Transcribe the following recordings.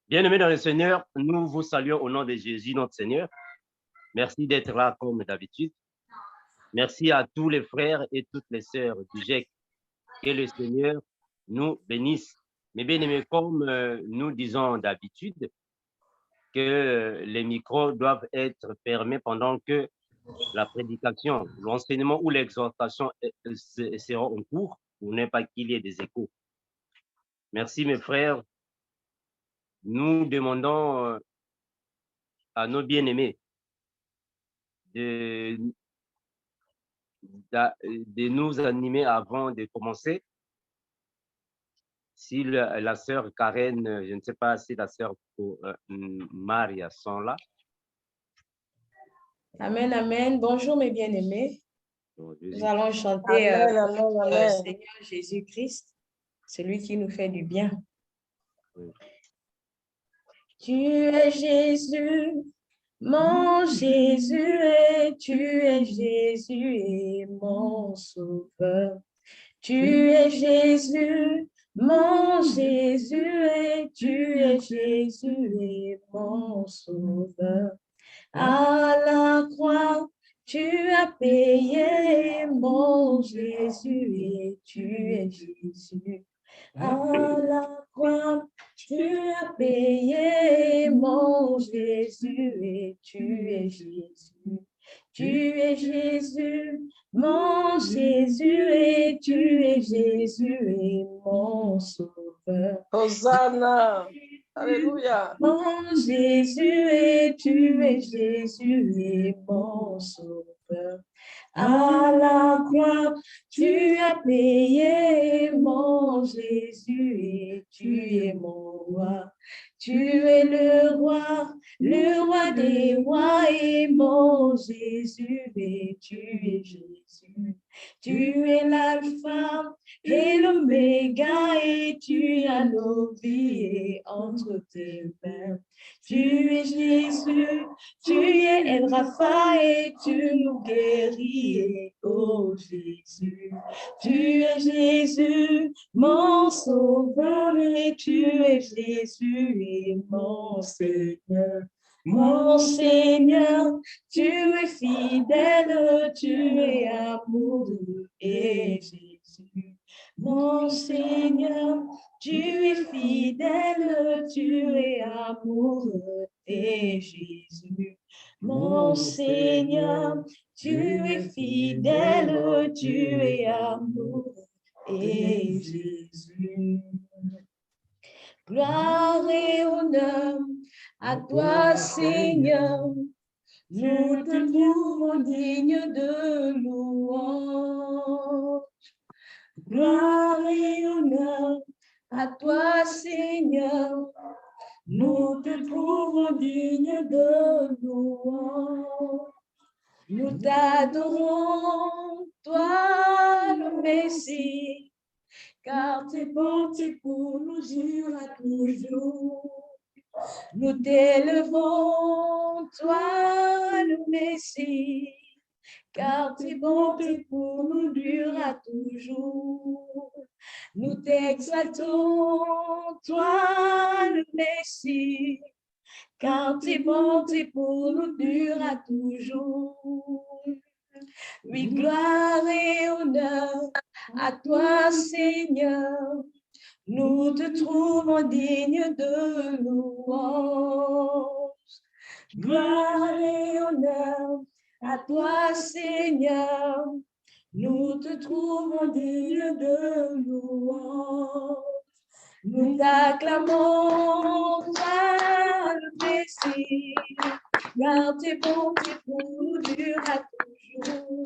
Bien-aimés dans le Seigneur, nous vous saluons au nom de Jésus, notre Seigneur. Merci d'être là comme d'habitude. Merci à tous les frères et toutes les sœurs du GEC. Que le Seigneur nous bénisse. Mais bien-aimés, comme nous disons d'habitude, que les micros doivent être fermés pendant que la prédication, l'enseignement ou l'exhortation seront en cours pour ne pas qu'il y ait des échos. Merci mes frères. Nous demandons à nos bien-aimés de nous animer avant de commencer. Si la sœur Karen, je ne sais pas si la sœur Maria sont là. Amen, amen. Bonjour mes bien-aimés. Nous allons chanter amen. Seigneur Jésus-Christ, celui qui nous fait du bien. Oui. Tu es Jésus, mon Jésus, et tu es Jésus et mon sauveur. Tu es Jésus, mon Jésus, et tu es Jésus et mon sauveur. À la croix, tu as payé, mon Jésus, et tu es Jésus. À la croix, tu as payé, mon Jésus, et tu es Jésus. Tu es Jésus, mon Jésus, et tu es Jésus, et mon sauveur. Hosanna. Alléluia. Mon Jésus, et tu es Jésus, et mon sauveur. À la croix, tu as payé, mon Jésus, et tu es mon roi. Tu es le roi des rois, et mon Jésus, et tu es Jésus. Tu es l'alpha et l'oméga, et tu as nos vies entre tes mains. Tu es Jésus, tu es El Rapha, et tu nous guéris, oh Jésus. Tu es Jésus, mon sauveur, et tu es Jésus, et mon Seigneur. Mon Seigneur, tu es fidèle, tu es amoureux, et Jésus. Mon Seigneur, tu es fidèle, tu es amoureux, et Jésus. Mon Seigneur, tu es fidèle, tu es amoureux, et Jésus. Gloire et honneur à toi, Seigneur. Nous te trouvons digne de louange. Gloire et honneur à toi, Seigneur. Nous te trouvons digne de louange. Nous t'adorons, toi le Messie, car tes bontés pour nous durent toujours. Nous t'élevons, toi le Messie, car tes bontés pour nous durent toujours. Nous t'exaltons, toi le Messie, car tes bontés pour nous durent toujours. Oui, gloire et honneur à toi, Seigneur. Nous te trouvons digne de louange. Gloire et honneur à toi, Seigneur. Nous te trouvons digne de louange. Nous t'acclamons, toi le Messie, car tes bontés pour nous durent toujours.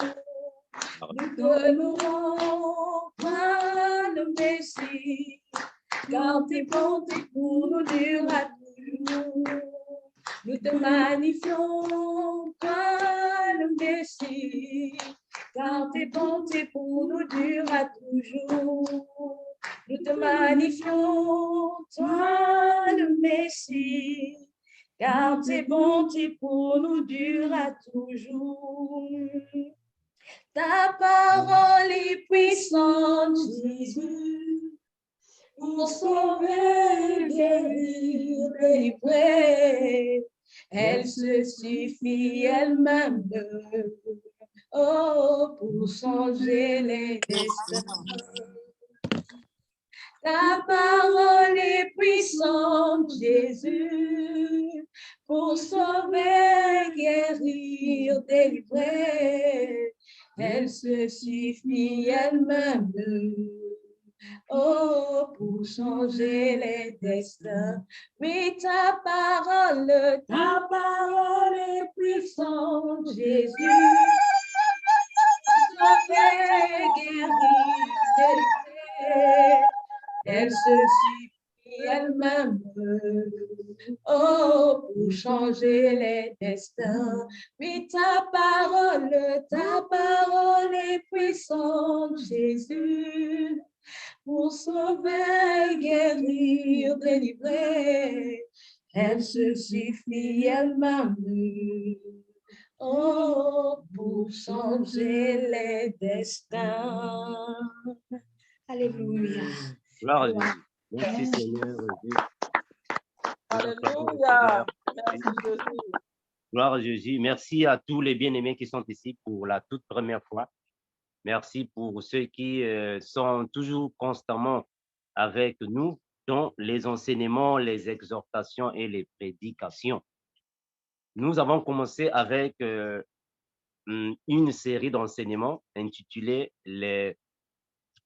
Nous te louons, toi le Messie, car tes bontés pour nous durent toujours. Nous te magnifions, toi le Messie, car tes bontés pour nous durent toujours. Nous te magnifions, toi le Messie, car tes bontés pour nous durent toujours. Ta parole est puissante, Jésus. pour sauver, guérir, délivrer. Elle se suffit elle-même, oh, pour changer les destins. Ta parole est puissante, Jésus, pour sauver, guérir, délivrer. Elle se suffit elle-même, oh, pour changer les destins. Oui, ta parole est puissante, Jésus, pour sauver, guérir, délivrer. Elle se suffit elle-même, oh, pour changer les destins. Oui, ta parole est puissante, Jésus, pour sauver, guérir, délivrer. Elle se suffit elle-même, oh, pour changer les destins. Alléluia. Gloire à Jésus. Merci Seigneur. Alléluia. Merci Jésus. Gloire à Jésus. Merci à tous les bien-aimés qui sont ici pour la toute première fois. Merci pour ceux qui sont toujours constamment avec nous dans les enseignements, les exhortations et les prédications. Nous avons commencé avec une série d'enseignements intitulée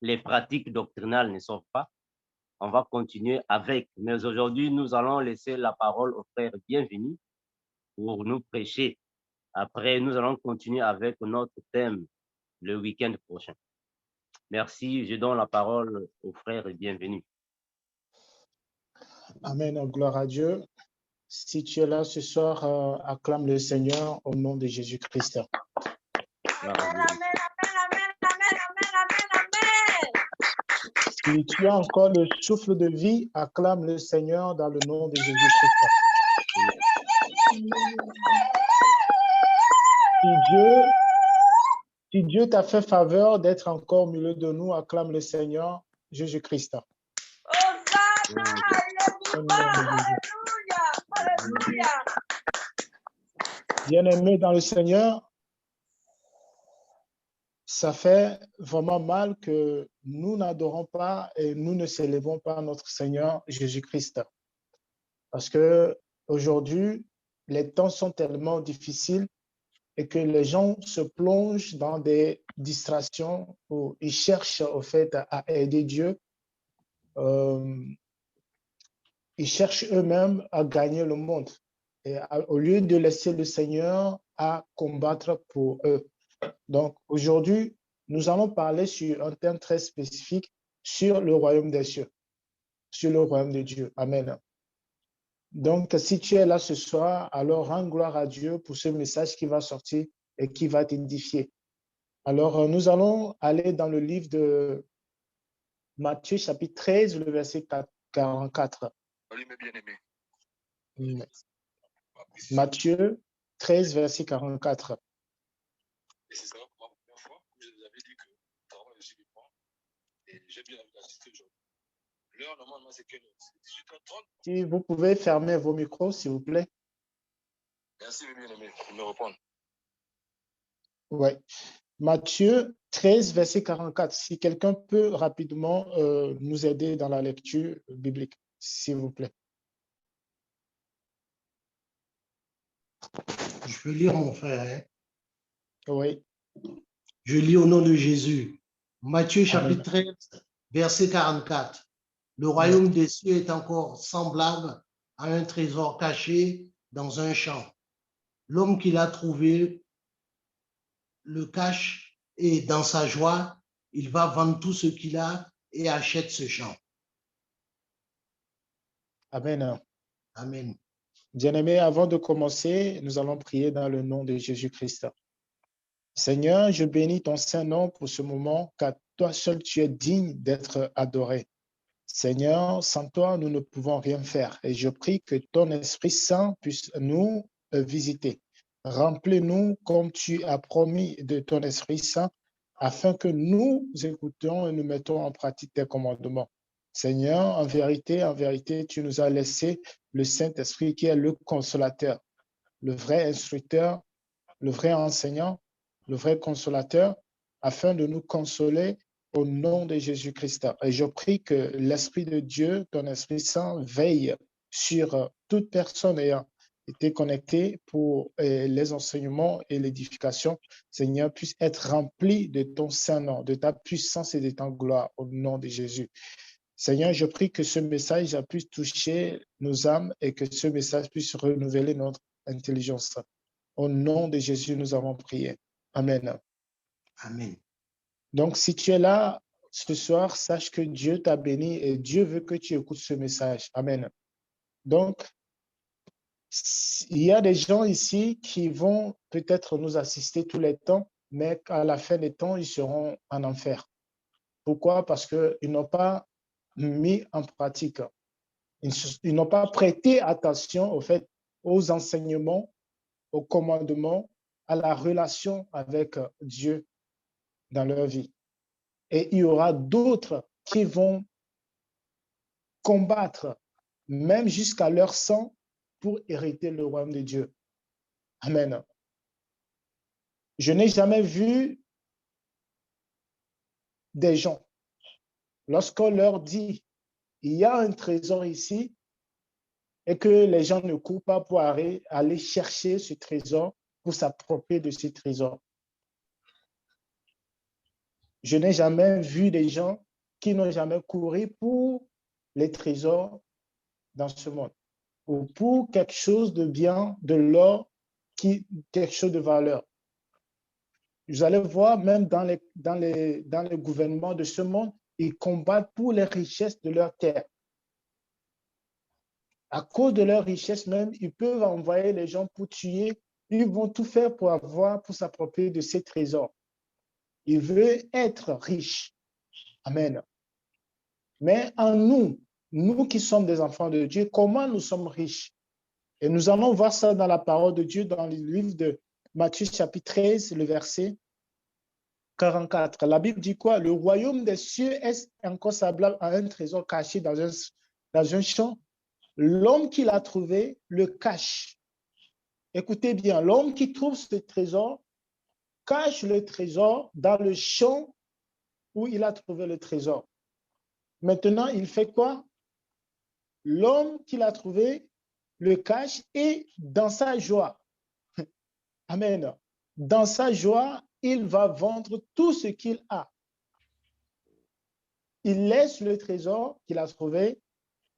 les pratiques doctrinales ne sauvent pas. On va continuer avec, mais aujourd'hui, nous allons laisser la parole au frère Bienvenu pour nous prêcher. Après, nous allons continuer avec notre thème le week-end prochain. Merci, je donne la parole au frère Bienvenu. Amen, gloire à Dieu. Si tu es là ce soir, acclame le Seigneur au nom de Jésus-Christ. Si tu as encore le souffle de vie, acclame le Seigneur dans le nom de Jésus-Christ. Si Dieu t'a fait faveur d'être encore au milieu de nous, acclame le Seigneur Jésus-Christ. Bien-aimés dans le Seigneur, ça fait vraiment mal que nous n'adorons pas et nous ne célébrons pas notre Seigneur Jésus-Christ. Parce que aujourd'hui, les temps sont tellement difficiles et que les gens se plongent dans des distractions où ils cherchent au fait à aider Dieu. Ils cherchent eux-mêmes à gagner le monde. Et au lieu de laisser le Seigneur à combattre pour eux. Donc, aujourd'hui, nous allons parler sur un thème très spécifique sur le royaume des cieux, sur le royaume de Dieu. Amen. Donc, si tu es là ce soir, alors rends gloire à Dieu pour ce message qui va sortir et qui va t'édifier. Alors, nous allons aller dans le livre de Matthieu, chapitre 13, le verset 44. Salut mes bien-aimés. Matthieu 13, verset 44. Et c'est ça, pour la première fois, je vous avais dit que le travail est suivant. Et j'ai bien envie d'assister aujourd'hui. L'heure, normalement, c'est quelle heure? C'est 18h30. Si vous pouvez fermer vos micros, s'il vous plaît. Merci, mes bien-aimés, pour me répondre. Oui. Matthieu 13, verset 44. Si quelqu'un peut rapidement nous aider dans la lecture biblique, s'il vous plaît. Je peux lire, mon frère. Hein? Oui. Je lis au nom de Jésus. Matthieu chapitre 13, Amen. verset 44. Le royaume des cieux est encore semblable à un trésor caché dans un champ. L'homme qui l'a trouvé le cache et dans sa joie, il va vendre tout ce qu'il a et achète ce champ. Amen. Amen. Bien-aimés, avant de commencer, nous allons prier dans le nom de Jésus-Christ. Seigneur, je bénis ton Saint-Nom pour ce moment, car toi seul tu es digne d'être adoré. Seigneur, sans toi, nous ne pouvons rien faire. Et je prie que ton Esprit Saint puisse nous visiter. Remplis-nous comme tu as promis de ton Esprit Saint, afin que nous écoutions et nous mettons en pratique tes commandements. Seigneur, en vérité, tu nous as laissé le Saint-Esprit qui est le consolateur, le vrai instructeur, le vrai enseignant, le vrai consolateur, afin de nous consoler au nom de Jésus-Christ. Et je prie que l'Esprit de Dieu, ton Esprit Saint, veille sur toute personne ayant été connectée pour les enseignements et l'édification. Seigneur, puisse être rempli de ton Saint-Nom, de ta puissance et de ta gloire au nom de Jésus. Seigneur, je prie que ce message puisse toucher nos âmes et que ce message puisse renouveler notre intelligence. Au nom de Jésus, nous avons prié. Amen. Amen. Donc, si tu es là ce soir, sache que Dieu t'a béni et Dieu veut que tu écoutes ce message. Amen. Donc, il y a des gens ici qui vont peut-être nous assister tous les temps, mais à la fin des temps, ils seront en enfer. Pourquoi? Parce qu'ils n'ont pas mis en pratique. Ils n'ont pas prêté attention au fait, aux enseignements, aux commandements, à la relation avec Dieu dans leur vie. Et il y aura d'autres qui vont combattre, même jusqu'à leur sang, pour hériter le royaume de Dieu. Amen. Je n'ai jamais vu des gens, lorsqu'on leur dit, il y a un trésor ici, et que les gens ne courent pas pour aller chercher ce trésor, pour s'approprier de ce trésor. Je n'ai jamais vu des gens qui n'ont jamais couru pour les trésors dans ce monde, ou pour quelque chose de bien, de l'or, quelque chose de valeur. Vous allez voir, même dans le gouvernement de ce monde, ils combattent pour les richesses de leur terre. À cause de leur richesse même, ils peuvent envoyer les gens pour tuer. Ils vont tout faire pour s'approprier de ces trésors. Ils veulent être riches. Amen. Mais en nous qui sommes des enfants de Dieu, comment nous sommes riches? Et nous allons voir ça dans la parole de Dieu, dans le livre de Matthieu chapitre 13, le verset 44. La Bible dit quoi? Le royaume des cieux est encore semblable à un trésor caché dans un champ. L'homme qui l'a trouvé le cache. Écoutez bien, l'homme qui trouve ce trésor cache le trésor dans le champ où il a trouvé le trésor. Maintenant, il fait quoi? L'homme qui l'a trouvé le cache et dans sa joie, amen, dans sa joie, il va vendre tout ce qu'il a. Il laisse le trésor qu'il a trouvé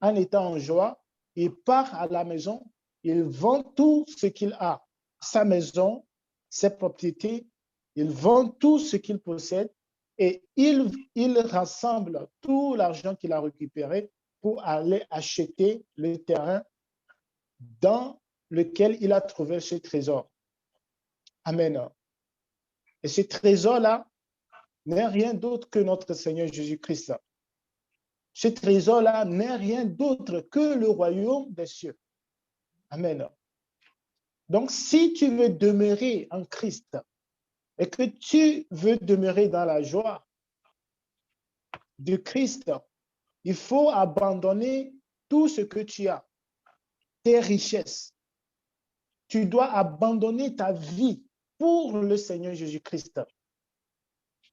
en étant en joie, il part à la maison, il vend tout ce qu'il a, sa maison, ses propriétés, il vend tout ce qu'il possède et il rassemble tout l'argent qu'il a récupéré pour aller acheter le terrain dans lequel il a trouvé ce trésor. Amen. Et ce trésor-là n'est rien d'autre que notre Seigneur Jésus-Christ. Ce trésor-là n'est rien d'autre que le royaume des cieux. Amen. Donc, si tu veux demeurer en Christ et que tu veux demeurer dans la joie de Christ, il faut abandonner tout ce que tu as, tes richesses. Tu dois abandonner ta vie pour le Seigneur Jésus-Christ.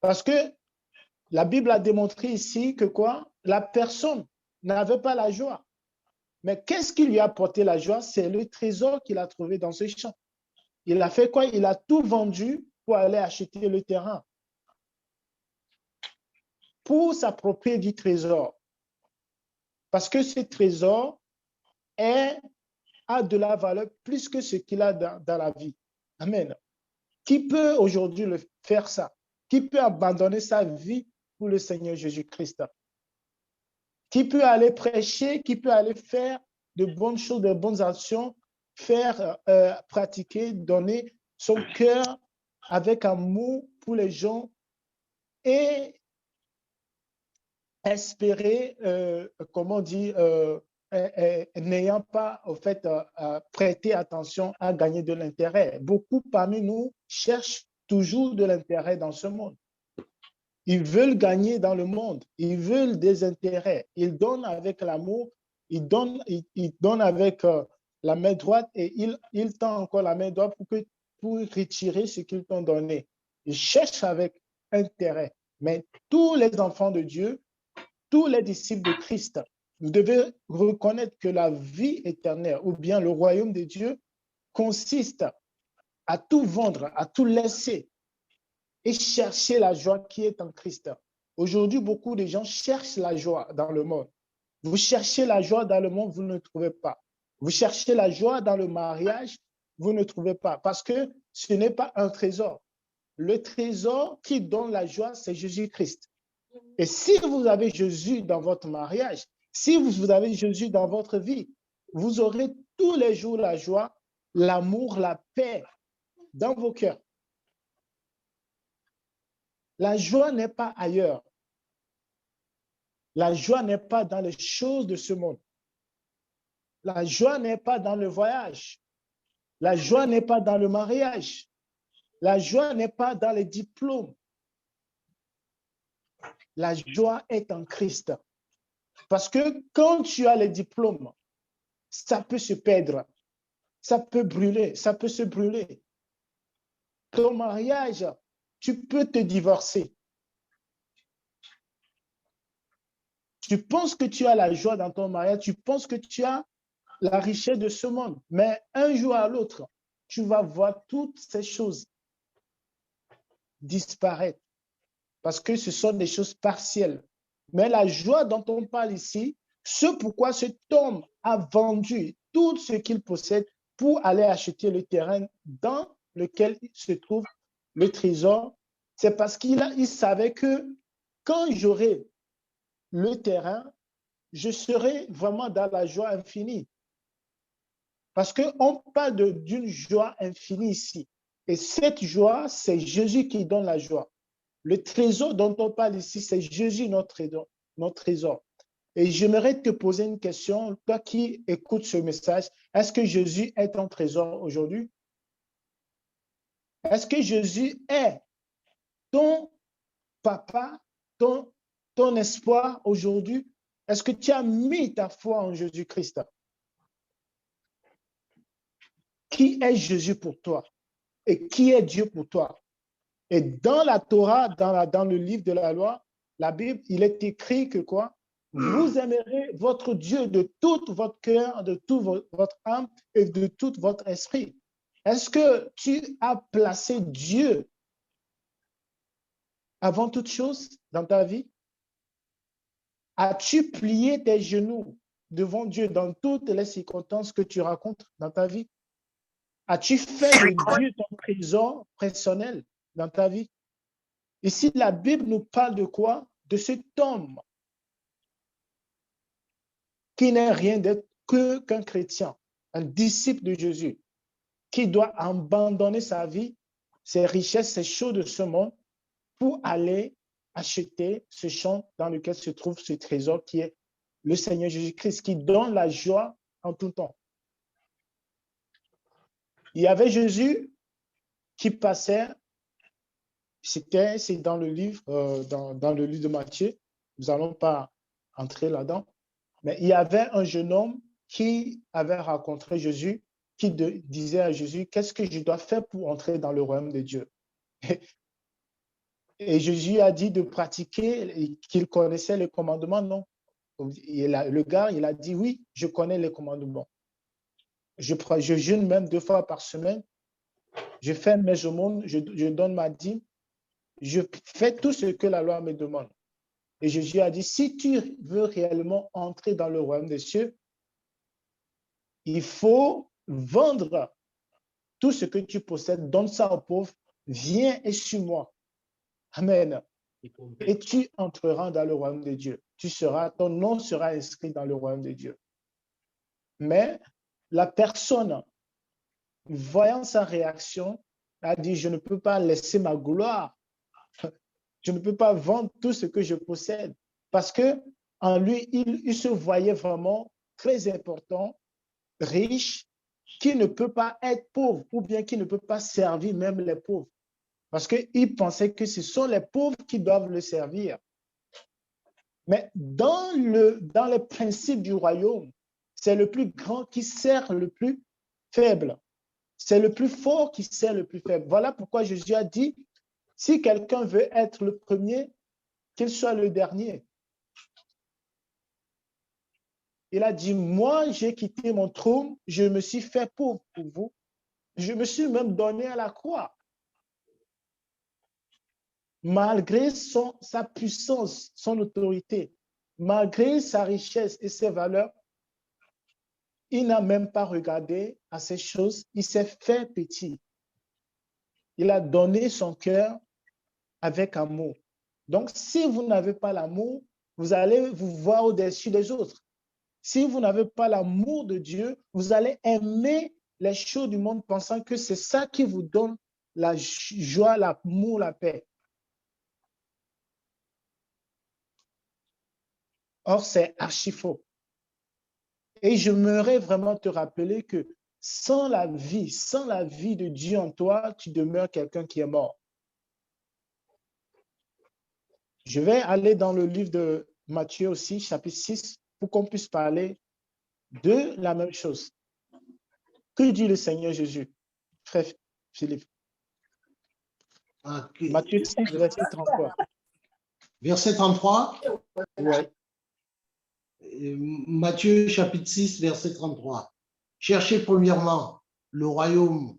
Parce que la Bible a démontré ici que quoi? La personne n'avait pas la joie. Mais qu'est-ce qui lui a apporté la joie? C'est le trésor qu'il a trouvé dans ce champ. Il a fait quoi? Il a tout vendu pour aller acheter le terrain, pour s'approprier du trésor. Parce que ce trésor a de la valeur plus que ce qu'il a dans la vie. Amen. Qui peut aujourd'hui faire ça? Qui peut abandonner sa vie pour le Seigneur Jésus-Christ? Qui peut aller prêcher? Qui peut aller faire de bonnes choses, de bonnes actions, faire, pratiquer, donner son cœur avec amour pour les gens et espérer, comment on dit, n'ayant pas, au fait, prêté attention à gagner de l'intérêt. Beaucoup parmi nous cherchent toujours de l'intérêt dans ce monde. Ils veulent gagner dans le monde. Ils veulent des intérêts. Ils donnent avec l'amour. Ils donnent avec la main droite et ils tendent encore la main droite pour retirer ce qu'ils t'ont donné. Ils cherchent avec intérêt. Mais tous les enfants de Dieu, tous les disciples de Christ, vous devez reconnaître que la vie éternelle ou bien le royaume de Dieu consiste à tout vendre, à tout laisser et chercher la joie qui est en Christ. Aujourd'hui, beaucoup de gens cherchent la joie dans le monde. Vous cherchez la joie dans le monde, vous ne trouvez pas. Vous cherchez la joie dans le mariage, vous ne trouvez pas. Parce que ce n'est pas un trésor. Le trésor qui donne la joie, c'est Jésus-Christ. Et si vous avez Jésus dans votre mariage, si vous avez Jésus dans votre vie, vous aurez tous les jours la joie, l'amour, la paix dans vos cœurs. La joie n'est pas ailleurs. La joie n'est pas dans les choses de ce monde. La joie n'est pas dans le voyage. La joie n'est pas dans le mariage. La joie n'est pas dans les diplômes. La joie est en Christ. Parce que quand tu as les diplômes, ça peut se perdre, ça peut brûler, ça peut se brûler. Ton mariage, tu peux te divorcer. Tu penses que tu as la joie dans ton mariage, tu penses que tu as la richesse de ce monde, mais un jour à l'autre, tu vas voir toutes ces choses disparaître parce que ce sont des choses partielles. Mais la joie dont on parle ici, c'est pourquoi cet homme a vendu tout ce qu'il possède pour aller acheter le terrain dans lequel se trouve le trésor. C'est parce qu'il savait que quand j'aurai le terrain, je serai vraiment dans la joie infinie. Parce qu'on parle d'une joie infinie ici. Et cette joie, c'est Jésus qui donne la joie. Le trésor dont on parle ici, c'est Jésus, notre trésor. Et j'aimerais te poser une question, toi qui écoutes ce message. Est-ce que Jésus est ton trésor aujourd'hui? Est-ce que Jésus est ton papa, ton espoir aujourd'hui? Est-ce que tu as mis ta foi en Jésus-Christ? Qui est Jésus pour toi? Et qui est Dieu pour toi? Et dans la Torah, dans le livre de la loi, la Bible, il est écrit que quoi? Vous aimerez votre Dieu de tout votre cœur, de toute votre âme et de tout votre esprit. Est-ce que tu as placé Dieu avant toute chose dans ta vie? As-tu plié tes genoux devant Dieu dans toutes les circonstances que tu rencontres dans ta vie? As-tu fait de Dieu ton trésor personnel dans ta vie? Ici, la Bible nous parle de quoi? De cet homme qui n'est rien d'autre qu'un chrétien, un disciple de Jésus, qui doit abandonner sa vie, ses richesses, ses choses de ce monde pour aller acheter ce champ dans lequel se trouve ce trésor qui est le Seigneur Jésus-Christ, qui donne la joie en tout temps. Il y avait Jésus qui passait, c'est dans le livre, dans le livre de Matthieu, nous n'allons pas entrer là-dedans, mais il y avait un jeune homme qui avait rencontré Jésus, qui disait à Jésus, qu'est-ce que je dois faire pour entrer dans le royaume de Dieu? Et Jésus a dit de pratiquer, qu'il connaissait les commandements, non. Le gars, il a dit, oui, je connais les commandements. Je jeûne même 2 fois par semaine. Je fais mes aumônes, je donne ma dîme. Je fais tout ce que la loi me demande. Et Jésus a dit, si tu veux réellement entrer dans le royaume des cieux, il faut vendre tout ce que tu possèdes, donne ça aux pauvres, viens et suis-moi. Amen. Et tu entreras dans le royaume de Dieu. Ton nom sera inscrit dans le royaume de Dieu. Mais la personne, voyant sa réaction, a dit, je ne peux pas laisser ma gloire. Je ne peux pas vendre tout ce que je possède. Parce que en lui, il se voyait vraiment très important, riche, qui ne peut pas être pauvre ou bien qui ne peut pas servir même les pauvres. parce qu'il pensait que ce sont les pauvres qui doivent le servir. Mais dans les principes du royaume, c'est le plus grand qui sert le plus faible. C'est le plus fort qui sert le plus faible. Voilà pourquoi Jésus a dit, si quelqu'un veut être le premier, qu'il soit le dernier. Il a dit, moi, j'ai quitté mon trône, je me suis fait pauvre pour vous. Je me suis même donné à la croix. Malgré sa puissance, son autorité, malgré sa richesse et ses valeurs, il n'a même pas regardé à ces choses. Il s'est fait petit. Il a donné son cœur avec amour. Donc, si vous n'avez pas l'amour, vous allez vous voir au-dessus des autres. Si vous n'avez pas l'amour de Dieu, vous allez aimer les choses du monde pensant que c'est ça qui vous donne la joie, l'amour, la paix. Or, c'est archi faux. Et j'aimerais vraiment te rappeler que sans la vie de Dieu en toi, tu demeures quelqu'un qui est mort. Je vais aller dans le livre de Matthieu aussi, chapitre 6, pour qu'on puisse parler de la même chose. Que dit le Seigneur Jésus, frère Philippe? Okay. Matthieu 6, verset 33. Verset 33? Oui. Matthieu chapitre 6, verset 33. Cherchez premièrement le royaume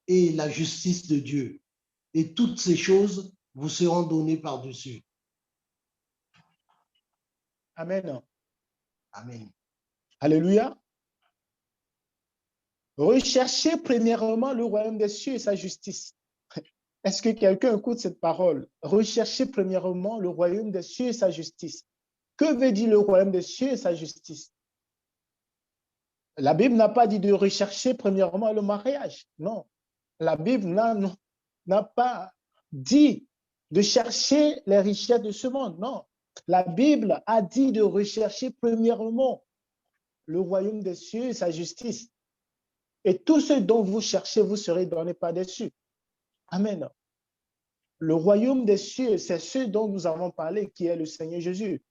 et la justice de Dieu, et toutes ces choses vous seront données par-dessus. Amen. Amen. Alléluia. Recherchez premièrement le royaume des cieux et sa justice. Est-ce que quelqu'un écoute cette parole? Recherchez premièrement le royaume des cieux et sa justice. Que veut dire le royaume des cieux et sa justice? La Bible n'a pas dit de rechercher premièrement le mariage. Non. La Bible n'a pas dit de chercher les richesses de ce monde. Non. La Bible a dit de rechercher premièrement le royaume des cieux et sa justice. Et tout ce dont vous cherchez, vous serez donné par-dessus. Amen. Le royaume des cieux, c'est ce dont nous avons parlé, qui est le Seigneur Jésus.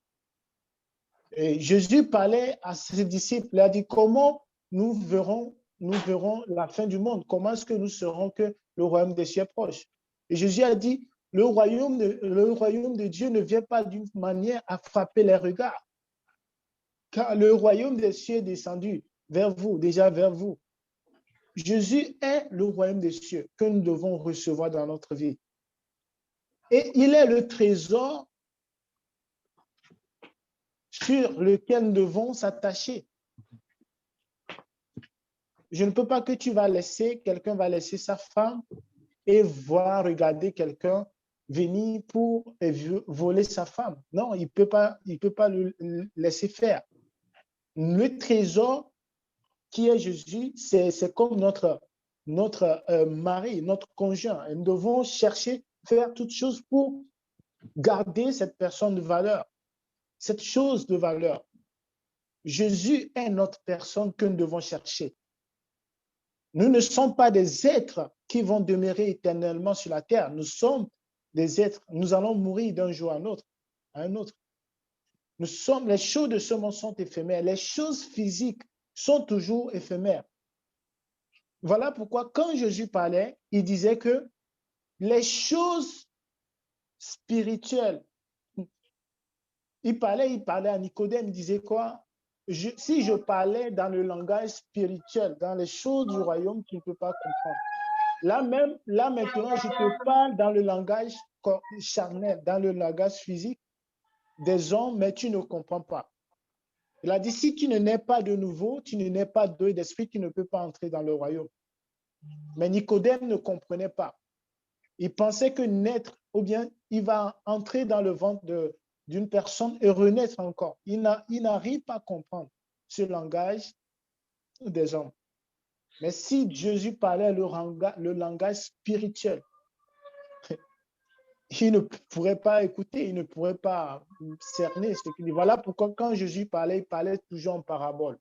Et Jésus parlait à ses disciples, il a dit comment nous verrons la fin du monde, comment est-ce que nous saurons que le royaume des cieux est proche. Et Jésus a dit, le royaume de Dieu ne vient pas d'une manière à frapper les regards, car le royaume des cieux est descendu vers vous, déjà vers vous. Jésus est le royaume des cieux que nous devons recevoir dans notre vie. Et il est le trésor sur lequel nous devons s'attacher. Je ne peux pas que quelqu'un va laisser sa femme et voir regarder quelqu'un venir pour voler sa femme. Non, il peut pas le laisser faire. Le trésor qui est Jésus, c'est comme notre mari, notre conjoint. Et nous devons chercher, faire toutes choses pour garder cette personne de valeur, cette chose de valeur. Jésus est notre personne que nous devons chercher. Nous ne sommes pas des êtres qui vont demeurer éternellement sur la terre. Nous sommes des êtres, nous allons mourir d'un jour à un autre. Les choses de ce monde sont éphémères. Les choses physiques sont toujours éphémères. Voilà pourquoi quand Jésus parlait, il disait que les choses spirituelles, il parlait à Nicodème, il disait quoi? Si je parlais dans le langage spirituel, dans les choses du royaume, tu ne peux pas comprendre. Là maintenant, je te parle dans le langage charnel, dans le langage physique des hommes, mais tu ne comprends pas. Il a dit, si tu ne nais pas de nouveau, tu ne nais pas d'esprit, tu ne peux pas entrer dans le royaume. Mais Nicodème ne comprenait pas. Il pensait que naître, ou bien il va entrer dans le ventre d'une personne et renaître encore. Il n'arrive pas à comprendre ce langage des hommes. Mais si Jésus parlait le langage spirituel, il ne pourrait pas écouter, il ne pourrait pas cerner ce qu'il dit. Voilà pourquoi quand Jésus parlait, il parlait toujours en parabole.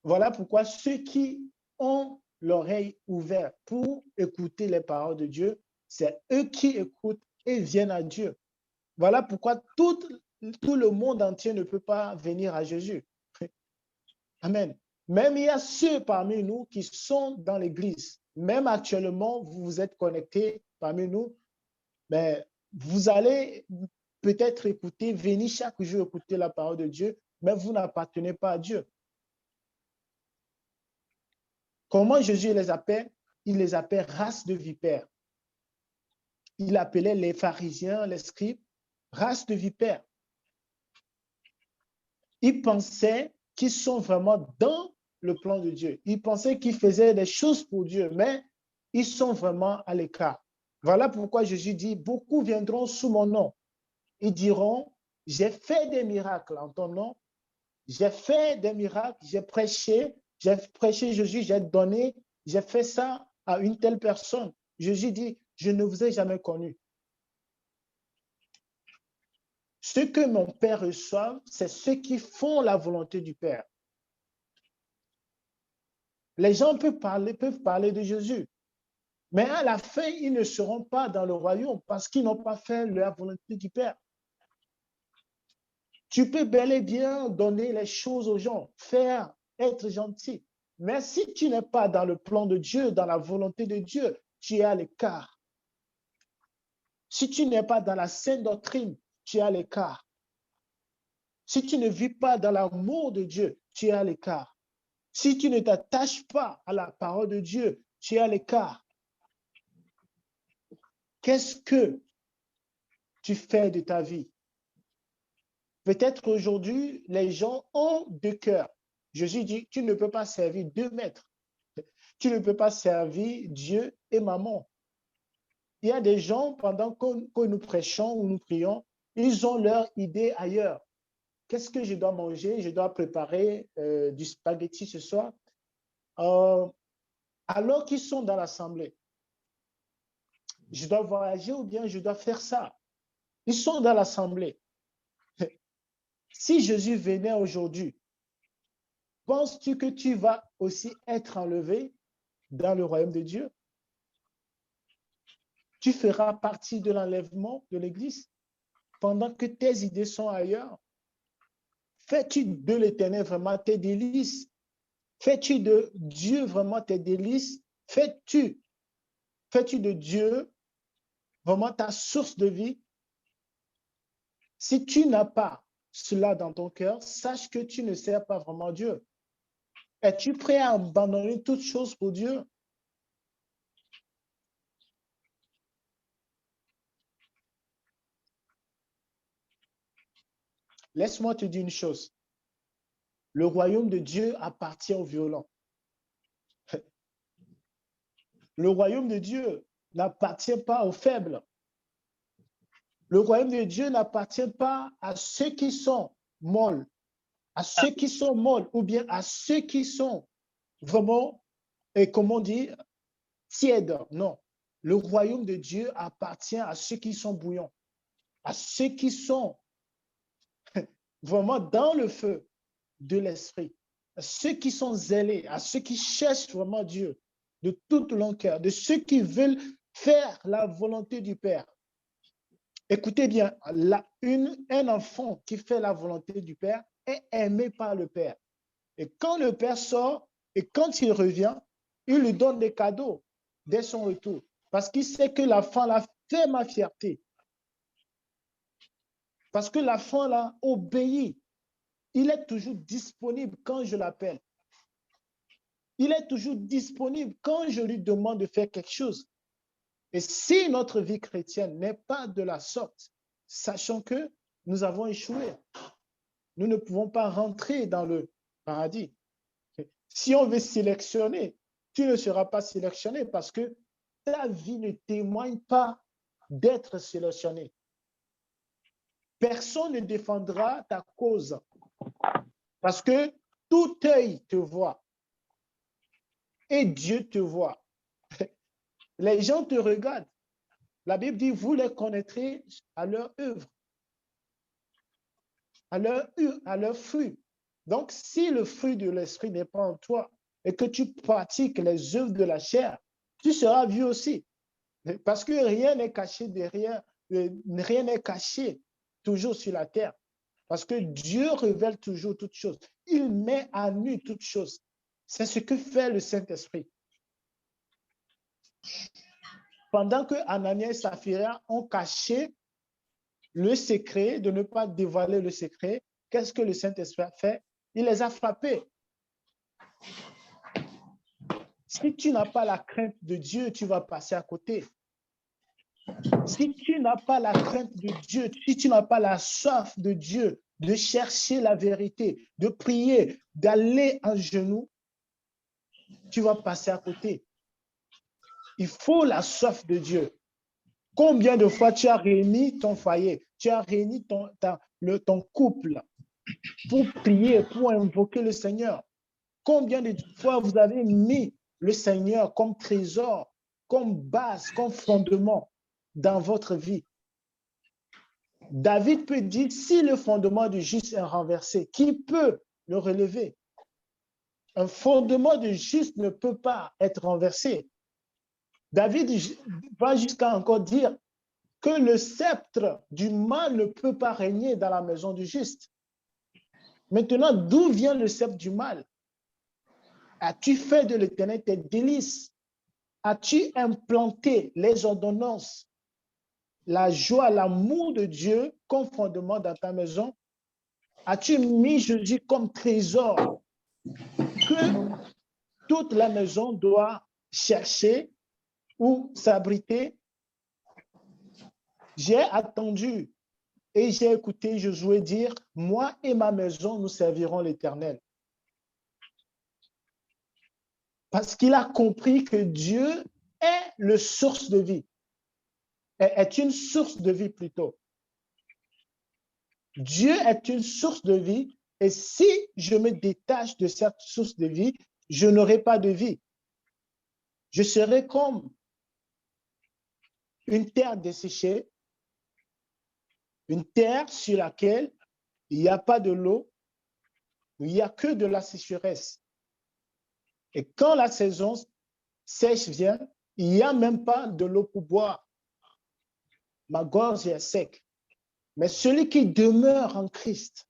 Voilà pourquoi ceux qui ont l'oreille ouverte pour écouter les paroles de Dieu, c'est eux qui écoutent et viennent à Dieu. Voilà pourquoi tout le monde entier ne peut pas venir à Jésus. Amen. Même il y a ceux parmi nous qui sont dans l'église. Même actuellement, vous vous êtes connectés parmi nous, mais vous allez peut-être écouter, venir chaque jour écouter la parole de Dieu, mais vous n'appartenez pas à Dieu. Comment Jésus les appelle? Il les appelle race de vipères. Il appelait les pharisiens, les scribes, race de vipères. Ils pensaient qu'ils sont vraiment dans le plan de Dieu. Ils pensaient qu'ils faisaient des choses pour Dieu, mais ils sont vraiment à l'écart. Voilà pourquoi Jésus dit, beaucoup viendront sous mon nom. Ils diront, j'ai fait des miracles en ton nom, j'ai fait des miracles, j'ai prêché Jésus, j'ai donné, j'ai fait ça à une telle personne. Jésus dit, je ne vous ai jamais connu. Ce que mon Père reçoit, c'est ceux qui font la volonté du Père. Les gens peuvent parler de Jésus, mais à la fin, ils ne seront pas dans le royaume parce qu'ils n'ont pas fait la volonté du Père. Tu peux bel et bien donner les choses aux gens, être gentil, mais si tu n'es pas dans le plan de Dieu, dans la volonté de Dieu, tu es à l'écart. Si tu n'es pas dans la sainte doctrine, tu es à l'écart. Si tu ne vis pas dans l'amour de Dieu, tu es à l'écart. Si tu ne t'attaches pas à la parole de Dieu, tu es à l'écart. Qu'est-ce que tu fais de ta vie? Peut-être qu'aujourd'hui, les gens ont deux cœurs. Jésus dit, tu ne peux pas servir deux maîtres. Tu ne peux pas servir Dieu et maman. Il y a des gens, pendant que nous prêchons ou nous prions, ils ont leur idée ailleurs. Qu'est-ce que je dois manger? Je dois préparer du spaghetti ce soir. Alors qu'ils sont dans l'assemblée. Je dois voyager ou bien je dois faire ça. Ils sont dans l'assemblée. Si Jésus venait aujourd'hui, penses-tu que tu vas aussi être enlevé dans le royaume de Dieu? Tu feras partie de l'enlèvement de l'Église pendant que tes idées sont ailleurs. Fais-tu de l'Éternel vraiment tes délices? Fais-tu de Dieu vraiment tes délices? Fais-tu de Dieu vraiment ta source de vie? Si tu n'as pas cela dans ton cœur, sache que tu ne sers pas vraiment Dieu. Es-tu prêt à abandonner toutes choses pour Dieu? Laisse-moi te dire une chose. Le royaume de Dieu appartient aux violents. Le royaume de Dieu n'appartient pas aux faibles. Le royaume de Dieu n'appartient pas à ceux qui sont molles, ou bien à ceux qui sont vraiment, comment dire, tièdes. Non. Le royaume de Dieu appartient à ceux qui sont bouillants, à ceux qui sont vraiment dans le feu de l'esprit, à ceux qui sont zélés, à ceux qui cherchent vraiment Dieu de tout leur cœur, de ceux qui veulent faire la volonté du Père. Écoutez bien, un enfant qui fait la volonté du Père est aimé par le Père. Et quand le Père sort et quand il revient, il lui donne des cadeaux dès son retour. Parce qu'il sait que l'enfant là fait ma fierté. Parce que l'enfant là obéit. Il est toujours disponible quand je l'appelle. Il est toujours disponible quand je lui demande de faire quelque chose. Et si notre vie chrétienne n'est pas de la sorte, sachant que nous avons échoué, nous ne pouvons pas rentrer dans le paradis. Si on veut sélectionner, tu ne seras pas sélectionné parce que ta vie ne témoigne pas d'être sélectionné. Personne ne défendra ta cause parce que tout œil te voit et Dieu te voit. Les gens te regardent. La Bible dit, vous les connaîtrez à leur œuvre, à leur fruit. Donc, si le fruit de l'esprit n'est pas en toi et que tu pratiques les œuvres de la chair, tu seras vu aussi. Parce que rien n'est caché derrière, rien n'est caché toujours sur la terre. Parce que Dieu révèle toujours toutes choses. Il met à nu toutes choses. C'est ce que fait le Saint-Esprit. Pendant que Ananias et Saphira ont caché le secret, de ne pas dévoiler le secret, qu'est-ce que le Saint-Esprit a fait? Il les a frappés. Si tu n'as pas la crainte de Dieu, tu vas passer à côté. Si tu n'as pas la crainte de Dieu, si tu n'as pas la soif de Dieu, de chercher la vérité, de prier, d'aller en genoux, tu vas passer à côté. Il faut la soif de Dieu. Combien de fois tu as réuni ton foyer, tu as réuni ton couple pour prier, pour invoquer le Seigneur? Combien de fois vous avez mis le Seigneur comme trésor, comme base, comme fondement dans votre vie? David peut dire, si le fondement du juste est renversé, qui peut le relever? Un fondement du juste ne peut pas être renversé. David va jusqu'à encore dire que le sceptre du mal ne peut pas régner dans la maison du juste. Maintenant, d'où vient le sceptre du mal? As-tu fait de l'Éternel tes délices? As-tu implanté les ordonnances, la joie, l'amour de Dieu comme fondement dans ta maison? As-tu mis Jésus comme trésor que toute la maison doit chercher ou s'abriter? J'ai attendu et j'ai écouté Josué dire, moi et ma maison, nous servirons l'Éternel. Parce qu'il a compris que Dieu est le source de vie, est une source de vie plutôt. Dieu est une source de vie et si je me détache de cette source de vie, je n'aurai pas de vie. Je serai comme une terre desséchée, une terre sur laquelle il n'y a pas de l'eau, il n'y a que de la sécheresse. Et quand la saison sèche vient, il n'y a même pas de l'eau pour boire. Ma gorge est sec. Mais celui qui demeure en Christ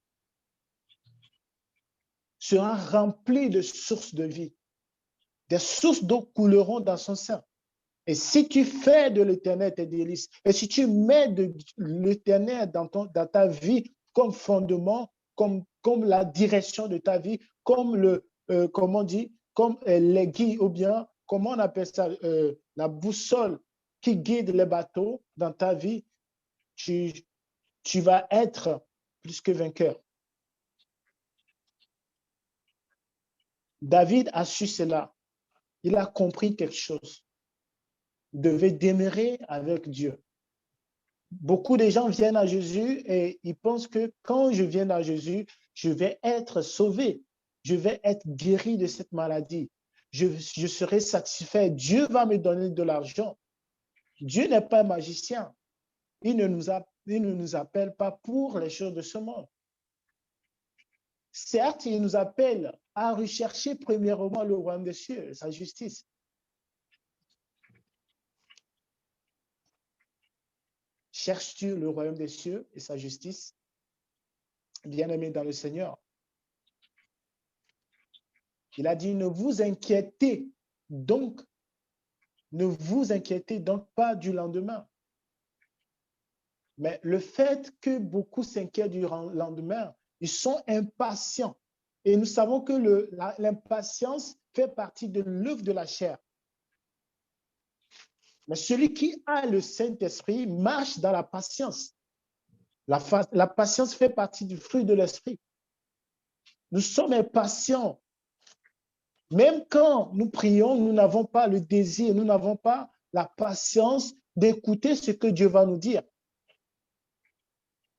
sera rempli de sources de vie. Des sources d'eau couleront dans son sein. Et si tu fais de l'Éternel tes délices, et si tu mets de l'Éternel dans ta vie comme fondement, comme la direction de ta vie, comme comment on dit, comme l'aiguille, ou bien, comment on appelle ça, la boussole qui guide les bateaux dans ta vie, tu vas être plus que vainqueur. David a su cela. Il a compris quelque chose. Il devait demeurer avec Dieu. Beaucoup de gens viennent à Jésus et ils pensent que quand je viens à Jésus, je vais être sauvé. Je vais être guéri de cette maladie. Je serai satisfait. Dieu va me donner de l'argent. Dieu n'est pas un magicien. Il ne nous appelle pas pour les choses de ce monde. Certes, il nous appelle à rechercher premièrement le royaume des cieux et sa justice. Cherches-tu le royaume des cieux et sa justice? Bien-aimé dans le Seigneur. Il a dit, ne vous inquiétez donc pas du lendemain. Mais le fait que beaucoup s'inquiètent du lendemain, ils sont impatients. Et nous savons que l'impatience fait partie de l'œuvre de la chair. Mais celui qui a le Saint-Esprit marche dans la patience. La patience fait partie du fruit de l'Esprit. Nous sommes impatients. Même quand nous prions, nous n'avons pas le désir, nous n'avons pas la patience d'écouter ce que Dieu va nous dire.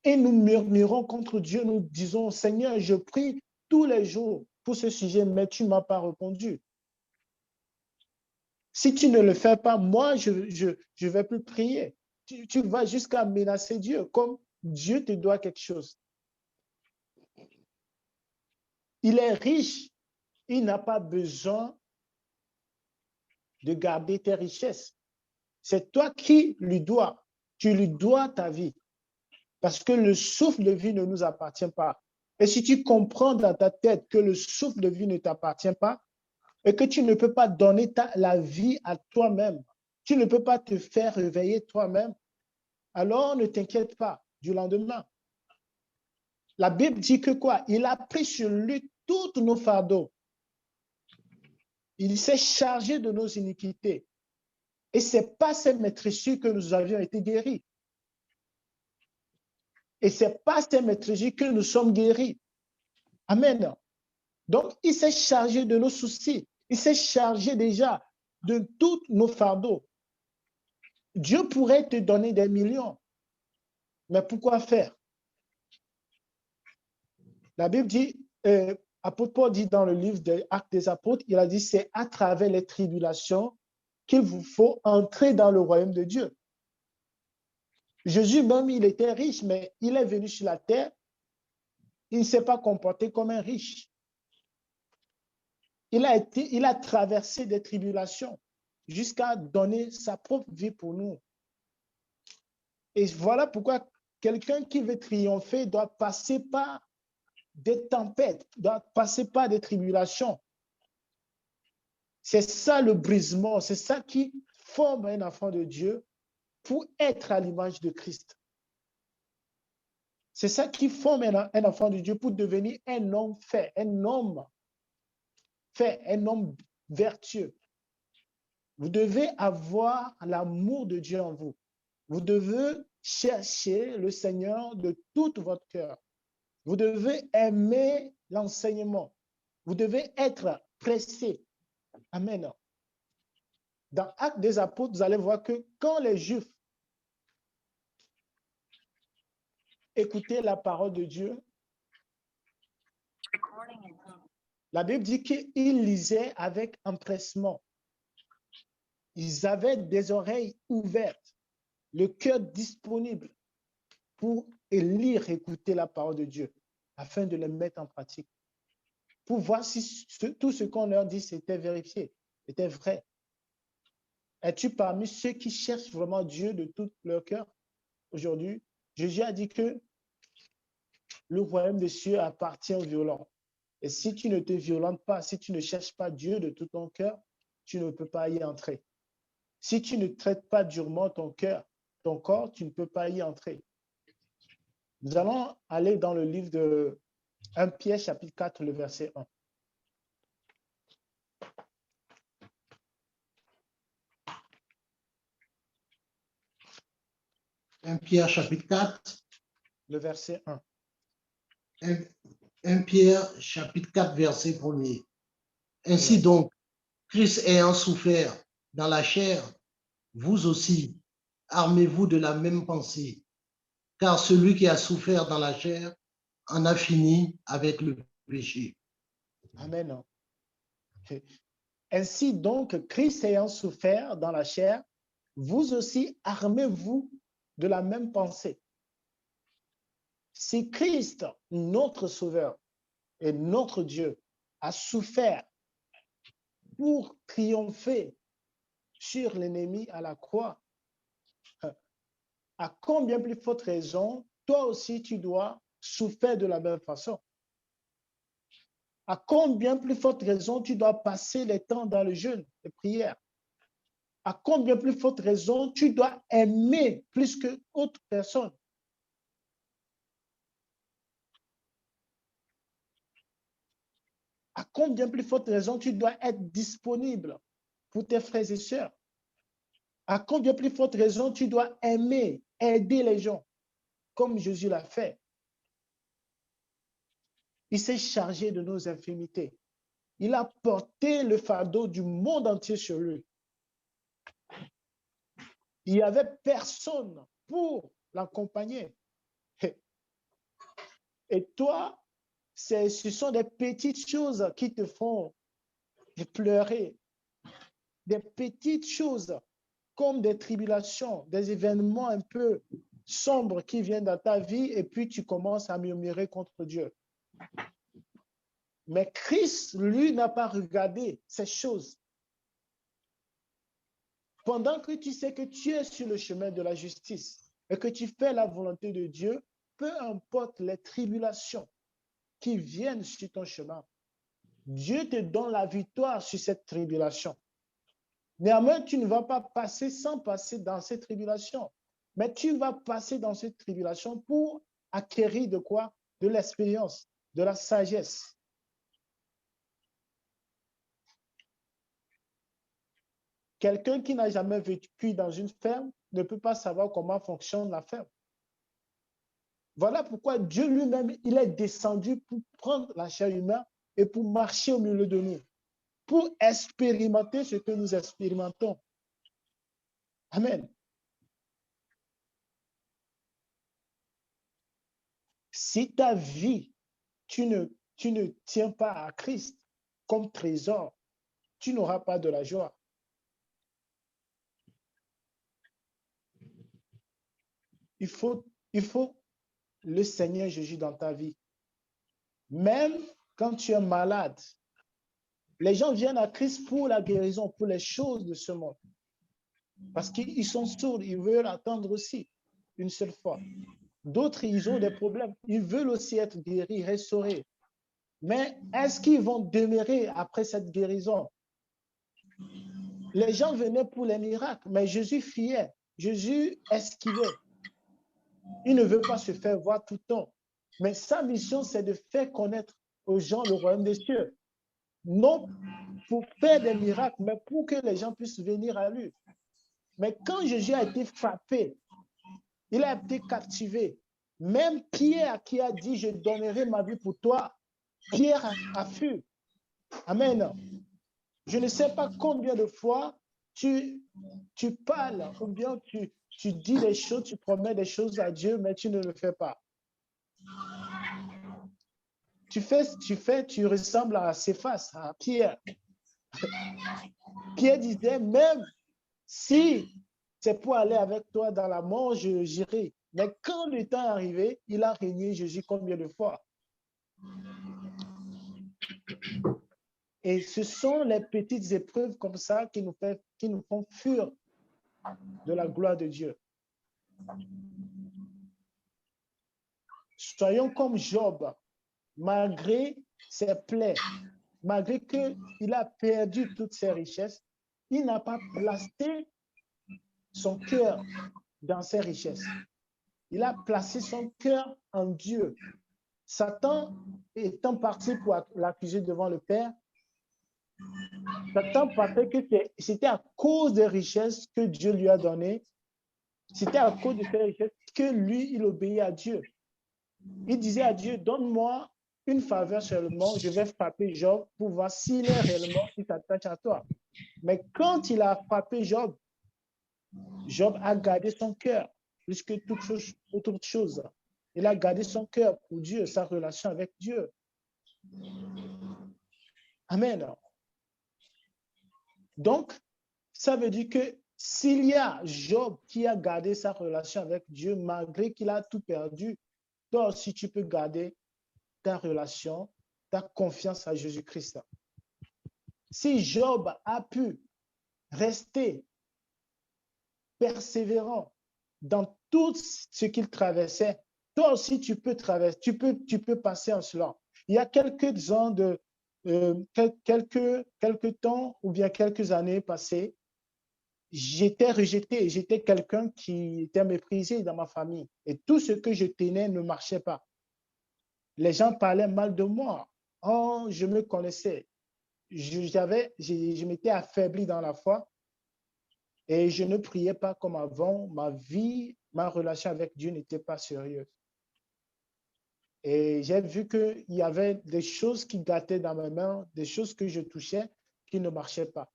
Et nous murmurons contre Dieu, nous disons, Seigneur, je prie tous les jours pour ce sujet, mais tu ne m'as pas répondu. Si tu ne le fais pas, moi, je ne vais plus prier. Tu vas jusqu'à menacer Dieu, comme Dieu te doit quelque chose. Il est riche, il n'a pas besoin de garder tes richesses. C'est toi qui lui dois. Tu lui dois ta vie. Parce que le souffle de vie ne nous appartient pas. Et si tu comprends dans ta tête que le souffle de vie ne t'appartient pas et que tu ne peux pas donner la vie à toi-même, tu ne peux pas te faire réveiller toi-même, alors ne t'inquiète pas du lendemain. La Bible dit que quoi? Il a pris sur lui tous nos fardeaux. Il s'est chargé de nos iniquités. Et ce n'est pas ces maîtrisures que nous avions été guéris. Et ce n'est pas ces maîtrisures que nous sommes guéris. Amen. Donc, il s'est chargé de nos soucis. Il s'est chargé déjà de tous nos fardeaux. Dieu pourrait te donner des millions. Mais pourquoi faire? La Bible dit, apôtre Paul dit dans le livre des Actes des Apôtres, il a dit, c'est à travers les tribulations qu'il vous faut entrer dans le royaume de Dieu. Jésus même, il était riche, mais il est venu sur la terre. Il ne s'est pas comporté comme un riche. Il a traversé des tribulations jusqu'à donner sa propre vie pour nous. Et voilà pourquoi quelqu'un qui veut triompher doit passer par des tempêtes, doit passer par des tribulations. C'est ça le brisement, c'est ça qui forme un enfant de Dieu pour être à l'image de Christ. C'est ça qui forme un enfant de Dieu pour devenir un homme fait, un homme vertueux. Vous devez avoir l'amour de Dieu en vous. Vous devez chercher le Seigneur de tout votre cœur. Vous devez aimer l'enseignement. Vous devez être pressé. Amen. Dans Actes des Apôtres, vous allez voir que quand les Juifs écoutaient la parole de Dieu, la Bible dit qu'ils lisaient avec empressement. Ils avaient des oreilles ouvertes, le cœur disponible pour lire, écouter la parole de Dieu, afin de les mettre en pratique, pour voir si tout ce qu'on leur dit, c'était vérifié, c'était vrai. Es-tu parmi ceux qui cherchent vraiment Dieu de tout leur cœur aujourd'hui? Jésus a dit que le royaume des cieux appartient aux violents. Et si tu ne te violentes pas, si tu ne cherches pas Dieu de tout ton cœur, tu ne peux pas y entrer. Si tu ne traites pas durement ton cœur, ton corps, tu ne peux pas y entrer. Nous allons aller dans le livre de 1 Pierre, chapitre 4, le verset 1. Pierre, chapitre 4. Le verset 1. 1 Pierre, chapitre 4, verset 1er. Ainsi donc, Christ ayant souffert dans la chair, vous aussi, armez-vous de la même pensée, car celui qui a souffert dans la chair en a fini avec le péché. Amen. Ainsi donc, Christ ayant souffert dans la chair, vous aussi armez-vous de la même pensée. Si Christ, notre Sauveur et notre Dieu, a souffert pour triompher sur l'ennemi à la croix, à combien plus forte raison, toi aussi tu dois souffrir de la même façon? À combien plus forte raison tu dois passer les temps dans le jeûne, les prières? À combien plus forte raison tu dois aimer plus que autre personne? À combien plus forte raison tu dois être disponible pour tes frères et sœurs? À combien plus forte raison tu dois aimer, aider les gens, comme Jésus l'a fait? Il s'est chargé de nos infirmités. Il a porté le fardeau du monde entier sur lui. Il n'y avait personne pour l'accompagner. Et toi, ce sont des petites choses qui te font pleurer. Des petites choses comme des tribulations, des événements un peu sombres qui viennent dans ta vie et puis tu commences à murmurer contre Dieu. Mais Christ, lui, n'a pas regardé ces choses. pendant que tu sais que tu es sur le chemin de la justice et que tu fais la volonté de Dieu, peu importe les tribulations qui viennent sur ton chemin, Dieu te donne la victoire sur cette tribulation. Néanmoins, tu ne vas pas passer sans passer dans cette tribulation, mais tu vas passer dans cette tribulation pour acquérir de quoi? De l'expérience, de la sagesse. Quelqu'un qui n'a jamais vécu dans une ferme ne peut pas savoir comment fonctionne la ferme. Voilà pourquoi Dieu lui-même, il est descendu pour prendre la chair humaine et pour marcher au milieu de nous, pour expérimenter ce que nous expérimentons. Amen. Si ta vie, tu ne tiens pas à Christ comme trésor, tu n'auras pas de la joie. Il faut le Seigneur Jésus dans ta vie. Même quand tu es malade, les gens viennent à Christ pour la guérison, pour les choses de ce monde. Parce qu'ils sont sourds, ils veulent attendre aussi une seule fois. D'autres, ils ont des problèmes. Ils veulent aussi être guéris, restaurés. Mais est-ce qu'ils vont demeurer après cette guérison? Les gens venaient pour les miracles, mais Jésus fuyait. Jésus esquivait. Il ne veut pas se faire voir tout le temps. Mais sa mission, c'est de faire connaître aux gens le royaume des cieux. Non pour faire des miracles, mais pour que les gens puissent venir à lui. Mais quand Jésus a été frappé, il a été captivé. Même Pierre qui a dit, je donnerai ma vie pour toi, Pierre a fui. Amen. Je ne sais pas combien de fois tu parles ou bien tu dis des choses, tu promets des choses à Dieu, mais tu ne le fais pas. Tu ressembles à Céphas, à Pierre. Pierre disait, même si c'est pour aller avec toi dans la mort, j'irai. Mais quand le temps est arrivé, il a régné Jésus combien de fois? Et ce sont les petites épreuves comme ça qui nous font fuir de la gloire de Dieu. Soyons comme Job, malgré ses plaies, malgré qu'il a perdu toutes ses richesses, il n'a pas placé son cœur dans ses richesses. Il a placé son cœur en Dieu. Satan étant parti pour l'accuser devant le Père, Satan pensait que c'était à cause des richesses que Dieu lui a données, c'était à cause de ces richesses que lui, il obéit à Dieu. Il disait à Dieu, donne-moi une faveur seulement, je vais frapper Job pour voir s'il est réellement, s'il s'attache à toi. Mais quand il a frappé Job, Job a gardé son cœur plus que toute chose. Il a gardé son cœur pour Dieu, sa relation avec Dieu. Amen. Donc, ça veut dire que s'il y a Job qui a gardé sa relation avec Dieu, malgré qu'il a tout perdu, toi aussi tu peux garder ta relation, ta confiance à Jésus-Christ. Si Job a pu rester persévérant dans tout ce qu'il traversait, toi aussi tu peux traverser, tu peux passer en cela. Il y a quelques temps ou bien quelques années passées, j'étais rejeté, j'étais quelqu'un qui était méprisé dans ma famille et tout ce que je tenais ne marchait pas. Les gens parlaient mal de moi. Oh, je me connaissais. Je m'étais affaibli dans la foi et je ne priais pas comme avant. Ma vie, ma relation avec Dieu n'était pas sérieuse. Et j'ai vu qu'il y avait des choses qui gâtaient dans mes mains, des choses que je touchais qui ne marchaient pas.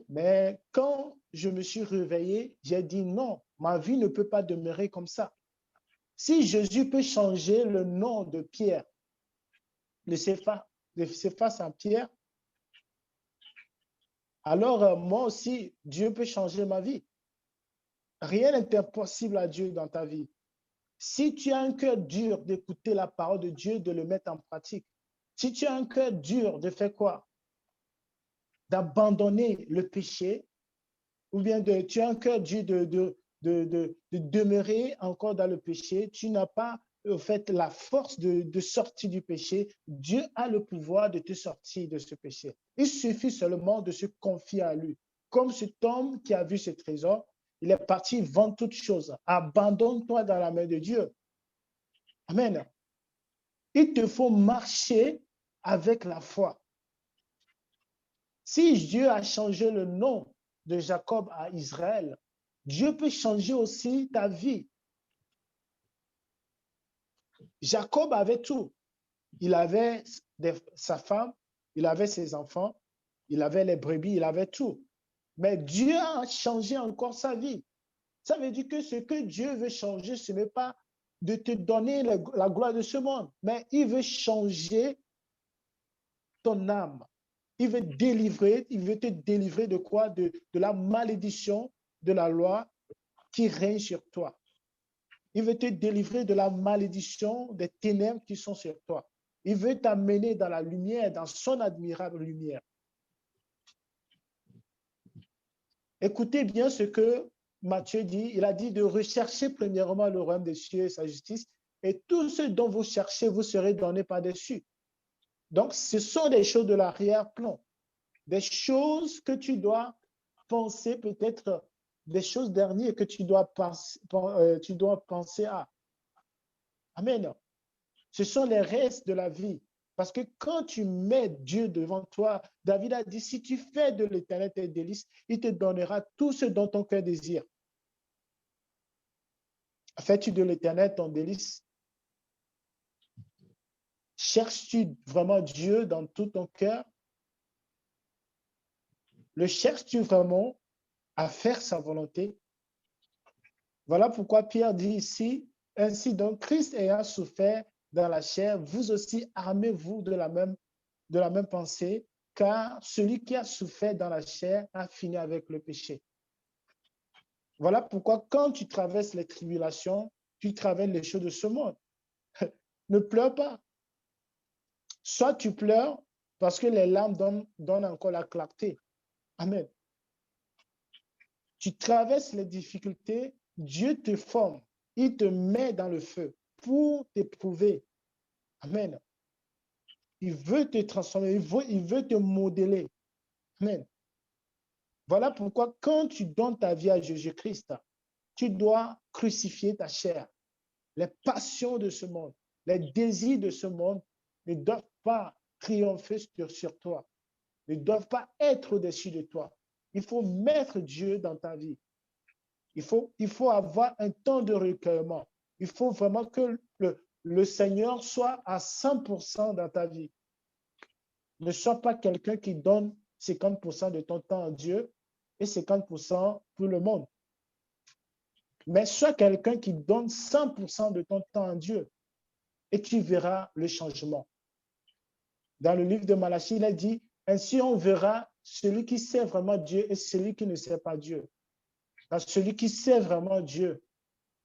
Mais quand je me suis réveillé, j'ai dit non, ma vie ne peut pas demeurer comme ça. Si Jésus peut changer le nom de Pierre, de Céphas en Pierre, alors moi aussi, Dieu peut changer ma vie. Rien n'est impossible à Dieu dans ta vie. Si tu as un cœur dur d'écouter la parole de Dieu, de le mettre en pratique, si tu as un cœur dur de faire quoi? D'abandonner le péché, ou bien tu as un cœur dur de demeurer encore dans le péché, tu n'as pas en fait la force de sortir du péché. Dieu a le pouvoir de te sortir de ce péché. Il suffit seulement de se confier à lui. Comme cet homme qui a vu ce trésor, il est parti vendre toutes choses. Abandonne-toi dans la main de Dieu. Amen. Il te faut marcher avec la foi. Si Dieu a changé le nom de Jacob à Israël, Dieu peut changer aussi ta vie. Jacob avait tout. Il avait sa femme, il avait ses enfants, il avait les brebis, il avait tout. Mais Dieu a changé encore sa vie. Ça veut dire que ce que Dieu veut changer, ce n'est pas de te donner la gloire de ce monde, mais il veut changer ton âme. Il veut te délivrer de quoi? De la malédiction de la loi qui règne sur toi. Il veut te délivrer de la malédiction des ténèbres qui sont sur toi. Il veut t'amener dans la lumière, dans son admirable lumière. Écoutez bien ce que Matthieu dit. Il a dit de rechercher premièrement le royaume des cieux et sa justice, et tout ce dont vous cherchez, vous serez donné par-dessus. Donc, ce sont des choses de l'arrière-plan, des choses que tu dois penser, peut-être des choses dernières que tu dois penser à. Amen. Ce sont les restes de la vie. Parce que quand tu mets Dieu devant toi, David a dit, si tu fais de l'Éternel tes délices, il te donnera tout ce dont ton cœur désire. Fais-tu de l'Éternel ton délice? Cherches-tu vraiment Dieu dans tout ton cœur? Le cherches-tu vraiment à faire sa volonté? Voilà pourquoi Pierre dit ici, ainsi donc Christ ayant souffert dans la chair, vous aussi armez-vous de la même pensée, car celui qui a souffert dans la chair a fini avec le péché. Voilà pourquoi quand tu traverses les tribulations, tu traverses les choses de ce monde. Ne pleure pas. Soit tu pleures parce que les larmes donnent encore la clarté. Amen. Tu traverses les difficultés, Dieu te forme, il te met dans le feu pour t'éprouver. Amen. Il veut te transformer, il veut te modeler. Amen. Voilà pourquoi quand tu donnes ta vie à Jésus-Christ, tu dois crucifier ta chair. Les passions de ce monde, les désirs de ce monde ne doivent pas triompher sur toi, ne doivent pas être au-dessus de toi. Il faut mettre Dieu dans ta vie. Il faut avoir un temps de recueillement. Il faut vraiment que le Seigneur soit à 100% dans ta vie. Ne sois pas quelqu'un qui donne 50% de ton temps à Dieu et 50% pour le monde. Mais sois quelqu'un qui donne 100% de ton temps à Dieu et tu verras le changement. Dans le livre de Malachie, il a dit, ainsi on verra celui qui sait vraiment Dieu et celui qui ne sait pas Dieu. Parce que celui qui sait vraiment Dieu,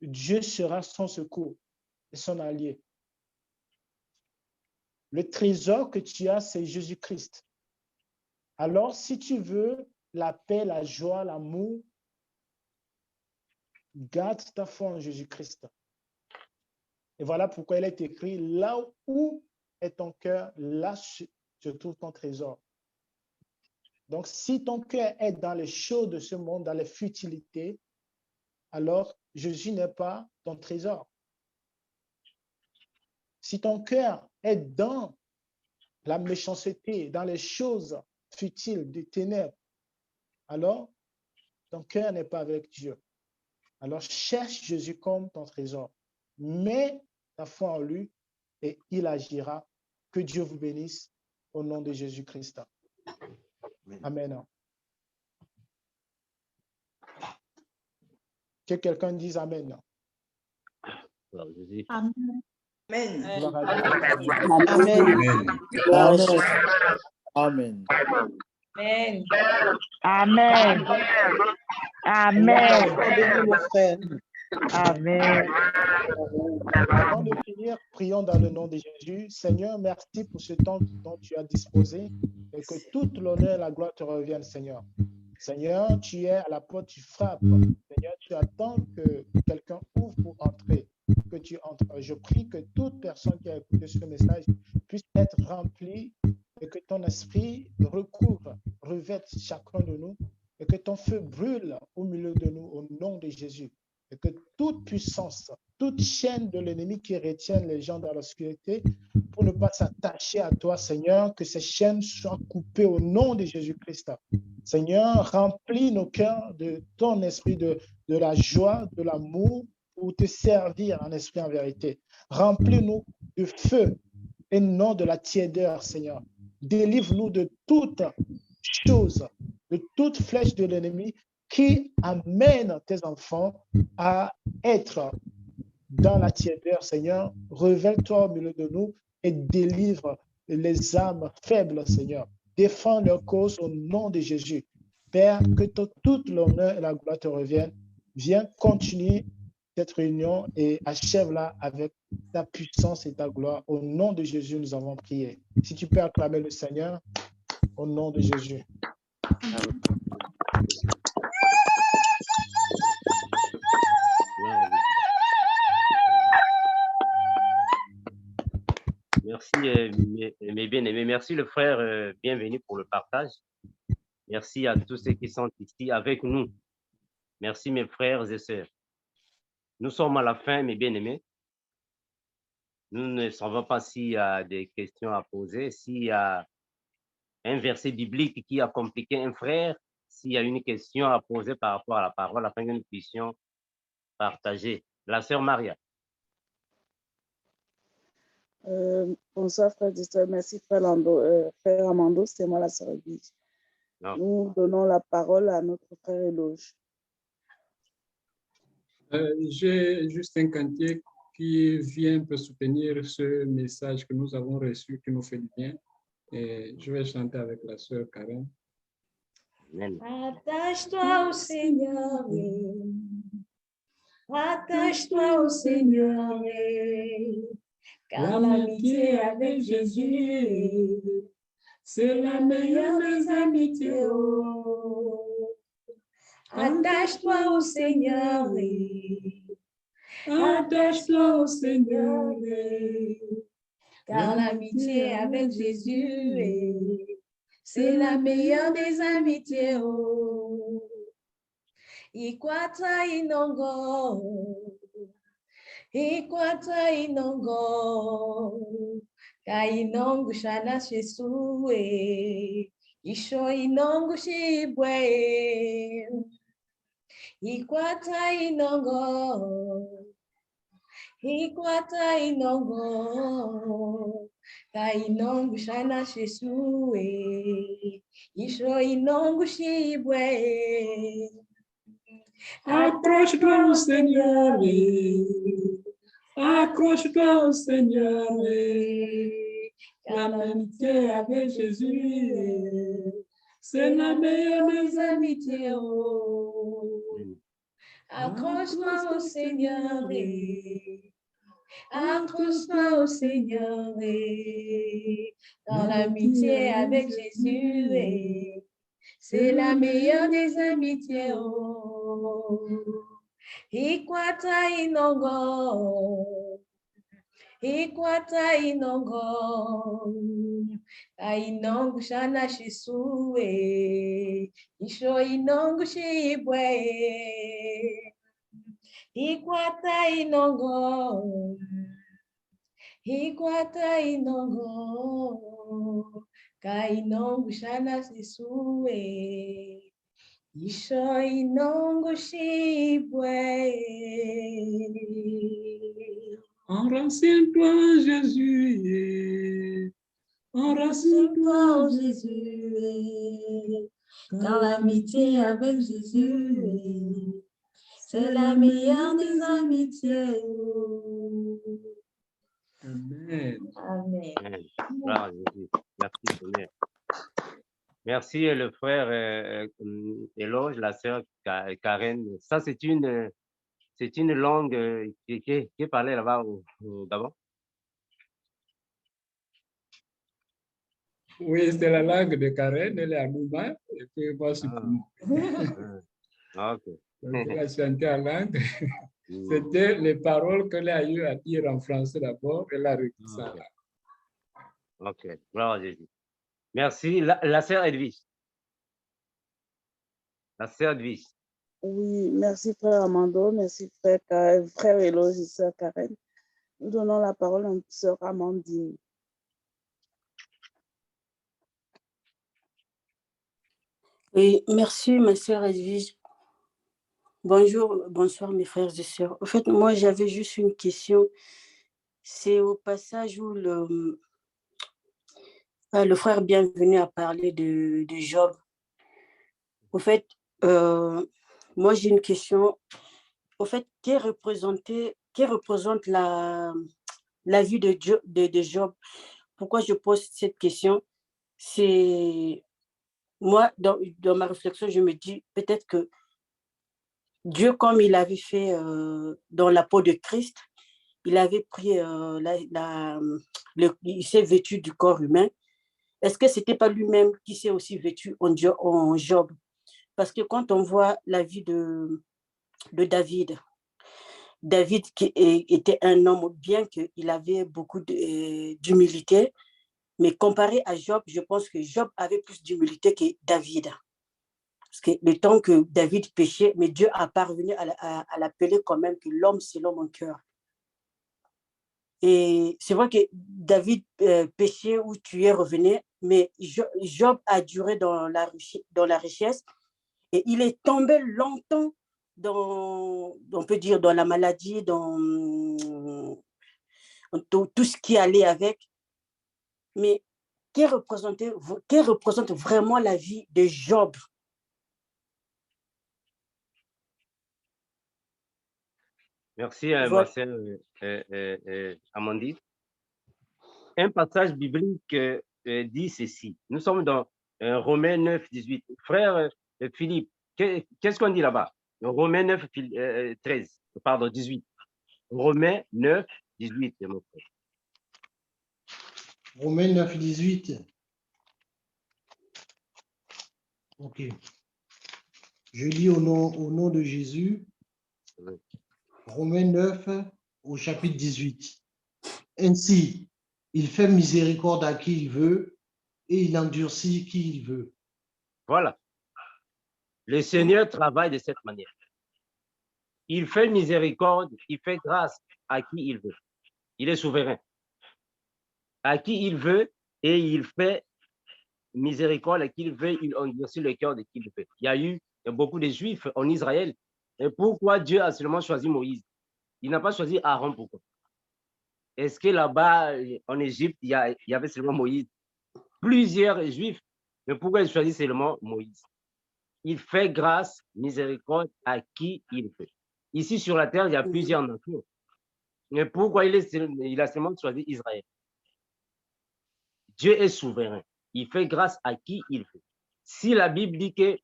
Dieu sera son secours et son allié. Le trésor que tu as, c'est Jésus-Christ. Alors, si tu veux la paix, la joie, l'amour, garde ta foi en Jésus-Christ. Et voilà pourquoi il est écrit, là où est ton cœur, là se trouve ton trésor. Donc, si ton cœur est dans les choses de ce monde, dans les futilités, alors Jésus n'est pas ton trésor. Si ton cœur est dans la méchanceté, dans les choses futiles, des ténèbres, alors ton cœur n'est pas avec Dieu. Alors cherche Jésus comme ton trésor. Mets ta foi en lui et il agira. Que Dieu vous bénisse au nom de Jésus-Christ. Amen. Que quelqu'un dise Amen. Amen. Amen. Amen. Amen. Amen. Amen. Avant de finir, prions dans le nom de Jésus. Seigneur, merci pour ce temps dont tu as disposé et que toute l'honneur et la gloire te reviennent, Seigneur. Seigneur, tu es à la porte, tu frappes. Seigneur, tu attends que quelqu'un ouvre pour entrer, que tu entres. Je prie que toute personne qui a écouté ce message puisse être remplie et que ton esprit recouvre, revête chacun de nous et que ton feu brûle au milieu de nous au nom de Jésus. Et que toute puissance, toute chaîne de l'ennemi qui retient les gens dans l'obscurité pour ne pas s'attacher à toi, Seigneur, que ces chaînes soient coupées au nom de Jésus-Christ. Seigneur, remplis nos cœurs de ton esprit, de la joie, de l'amour, pour te servir en esprit, en vérité. Remplis-nous de feu et non de la tiédeur, Seigneur. Délivre-nous de toute chose, de toute flèche de l'ennemi qui amène tes enfants à être dans la tiédeur, Seigneur. Révèle-toi au milieu de nous et délivre les âmes faibles, Seigneur. Défends leur cause au nom de Jésus. Père, que toute l'honneur et la gloire te reviennent. Viens continuer cette réunion et achève-la avec ta puissance et ta gloire. Au nom de Jésus, nous avons prié. Si tu peux acclamer le Seigneur, au nom de Jésus. Merci, mes bien-aimés. Merci, le frère. Bienvenue pour le partage. Merci à tous ceux qui sont ici avec nous. Merci, mes frères et sœurs. Nous sommes à la fin, mes bien-aimés. Nous ne savons pas s'il y a des questions à poser, s'il y a un verset biblique qui a compliqué un frère, s'il y a une question à poser par rapport à la parole, afin que nous puissions partager. La sœur Maria. Bonsoir, frère Distel. Merci, frère Amando. C'est moi, la sœur Guy. Nous donnons la parole à notre frère Éloge. J'ai juste un cantique qui vient pour soutenir ce message que nous avons reçu, qui nous fait du bien. Et je vais chanter avec la sœur Karen. Attache-toi au Seigneur, attache-toi au Seigneur, car l'amitié avec Jésus, c'est la meilleure des amitiés. Attache-toi au Seigneur, attache-toi au Seigneur, car l'amitié avec Jésus, c'est la meilleure des amitiés. Ikwata inongo, ikwata inongo, ka inongo shana shesue, isho inongo shibwe. Ikwata inongo, ikwata inongo, ka inongo shana shesue, isho inongo shibwe. Accroche-toi au Seigneur, accroche-toi au Seigneur, car l'amitié avec Jésus, c'est la meilleure des amitiés. Accroche-toi au Seigneur, accroche-toi au Seigneur, car l'amitié avec Jésus, c'est la meilleure des amitiés. Ikwata inongo, ikwata inongo, ka inongo shana shisue, isho inongo shibwe. Ikwata inongo, ikwata inongo, ka inongo shana shisue, isho inongo shibwe. Enracine-toi, Jésus, Enracine-toi, Jésus, car l'amitié avec Jésus, c'est la meilleure des amitiés. Amen. Amen. Gloire à Jésus. Merci, Seigneur. Merci, le frère Éloge, la sœur Karen. Ça, c'est une langue qui est parlée là-bas au Gabon. Oui, c'est la langue de Karen, elle est à Nouba. et puis moi, c'est pour moi. Ok. Donc, il a chanté en langue. C'était les paroles qu'elle a eu à dire en français d'abord, elle a repris ça. Ok, gloire à Jésus. Merci. La sœur Edwige. La sœur Edwige. Oui, merci frère Amando, merci frère Eloge et sœur Karen. Nous donnons la parole à sœur Amandine. Oui, merci ma sœur Edwige. Bonjour, bonsoir mes frères et sœurs. En fait, moi j'avais juste une question. C'est au passage où le frère Bienvenu a parlé de Job. Au fait, moi j'ai une question. Au fait, qu'est représente la vie de Job? Pourquoi je pose cette question? C'est moi, dans ma réflexion, je me dis peut-être que Dieu, comme il avait fait dans la peau de Christ, il avait pris, il s'est vêtu du corps humain. Est-ce que ce n'était pas lui-même qui s'est aussi vêtu en Job? Parce que quand on voit la vie de David qui était un homme, bien qu'il avait beaucoup d'humilité, mais comparé à Job, je pense que Job avait plus d'humilité que David. Parce que le temps que David péchait, mais Dieu a parvenu à l'appeler quand même que l'homme selon mon cœur. Et c'est vrai que David péchait ou tuait, revenait, mais Job a duré dans la richesse et il est tombé longtemps on peut dire, dans la maladie, dans tout ce qui allait avec. Mais qui représente vraiment la vie de Job? Merci, ma sœur Amandine. Un passage biblique dit ceci. Nous sommes dans Romains 9, 18. Frère Philippe, qu'est-ce qu'on dit là-bas? Romains 9, 13, pardon, 18. Romains 9, 18, mon frère. Romains 9, 18. Ok. Je lis au nom de Jésus. Oui. Romains 9 au chapitre 18. Ainsi, il fait miséricorde à qui il veut et il endurcit qui il veut. Voilà. Le Seigneur travaille de cette manière. Il fait miséricorde, il fait grâce à qui il veut. Il est souverain. À qui il veut et il fait miséricorde à qui il veut, il endurcit le cœur de qui il veut. Il y a eu beaucoup de Juifs en Israël. Et pourquoi Dieu a seulement choisi Moïse? Il n'a pas choisi Aaron, pourquoi? Est-ce que là-bas, en Égypte, il y avait seulement Moïse? Plusieurs Juifs, mais pourquoi il choisit seulement Moïse? Il fait grâce, miséricorde à qui il veut. Ici, sur la terre, il y a plusieurs nations. Mais pourquoi il a seulement choisi Israël? Dieu est souverain. Il fait grâce à qui il veut. Si la Bible dit que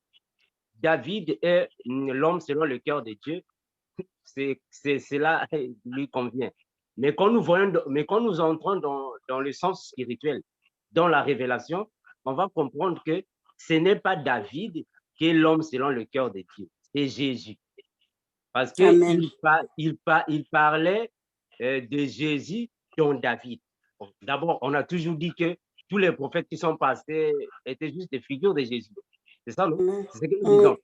David est l'homme selon le cœur de Dieu, cela lui convient. Mais quand nous entrons dans le sens spirituel, dans la révélation, on va comprendre que ce n'est pas David qui est l'homme selon le cœur de Dieu, c'est Jésus. Parce qu'il parlait de Jésus dont David. D'abord, on a toujours dit que tous les prophètes qui sont passés étaient juste des figures de Jésus. C'est ça, non? C'est ce que nous disons.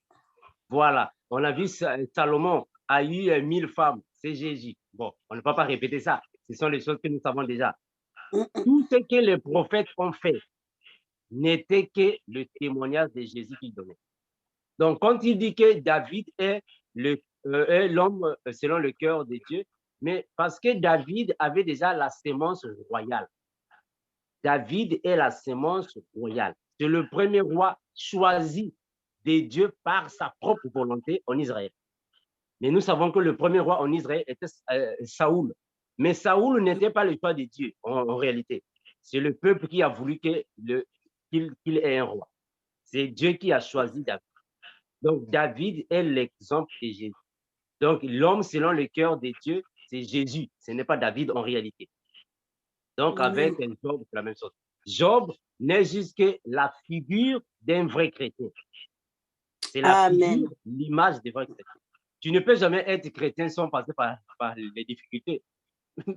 Voilà. On a vu Salomon a eu 1000 femmes. C'est Jésus. Bon, on ne peut pas répéter ça. Ce sont les choses que nous savons déjà. Tout ce que les prophètes ont fait n'était que le témoignage de Jésus qu'ils donnaient. Donc, quand il dit que David est l'homme selon le cœur de Dieu, mais parce que David avait déjà la sémence royale. David est la sémence royale. C'est le premier roi choisi de Dieu par sa propre volonté en Israël. Mais nous savons que le premier roi en Israël était Saoul. Mais Saoul n'était pas le choix de Dieu en réalité. C'est le peuple qui a voulu qu'il ait un roi. C'est Dieu qui a choisi David. Donc, David est l'exemple de Jésus. Donc, l'homme selon le cœur de Dieu, c'est Jésus. Ce n'est pas David en réalité. Donc, avec Job, c'est la même chose. Job n'est juste que la figure d'un vrai chrétien. C'est la figure, l'image des vrais chrétiens. Tu ne peux jamais être chrétien sans passer par les difficultés.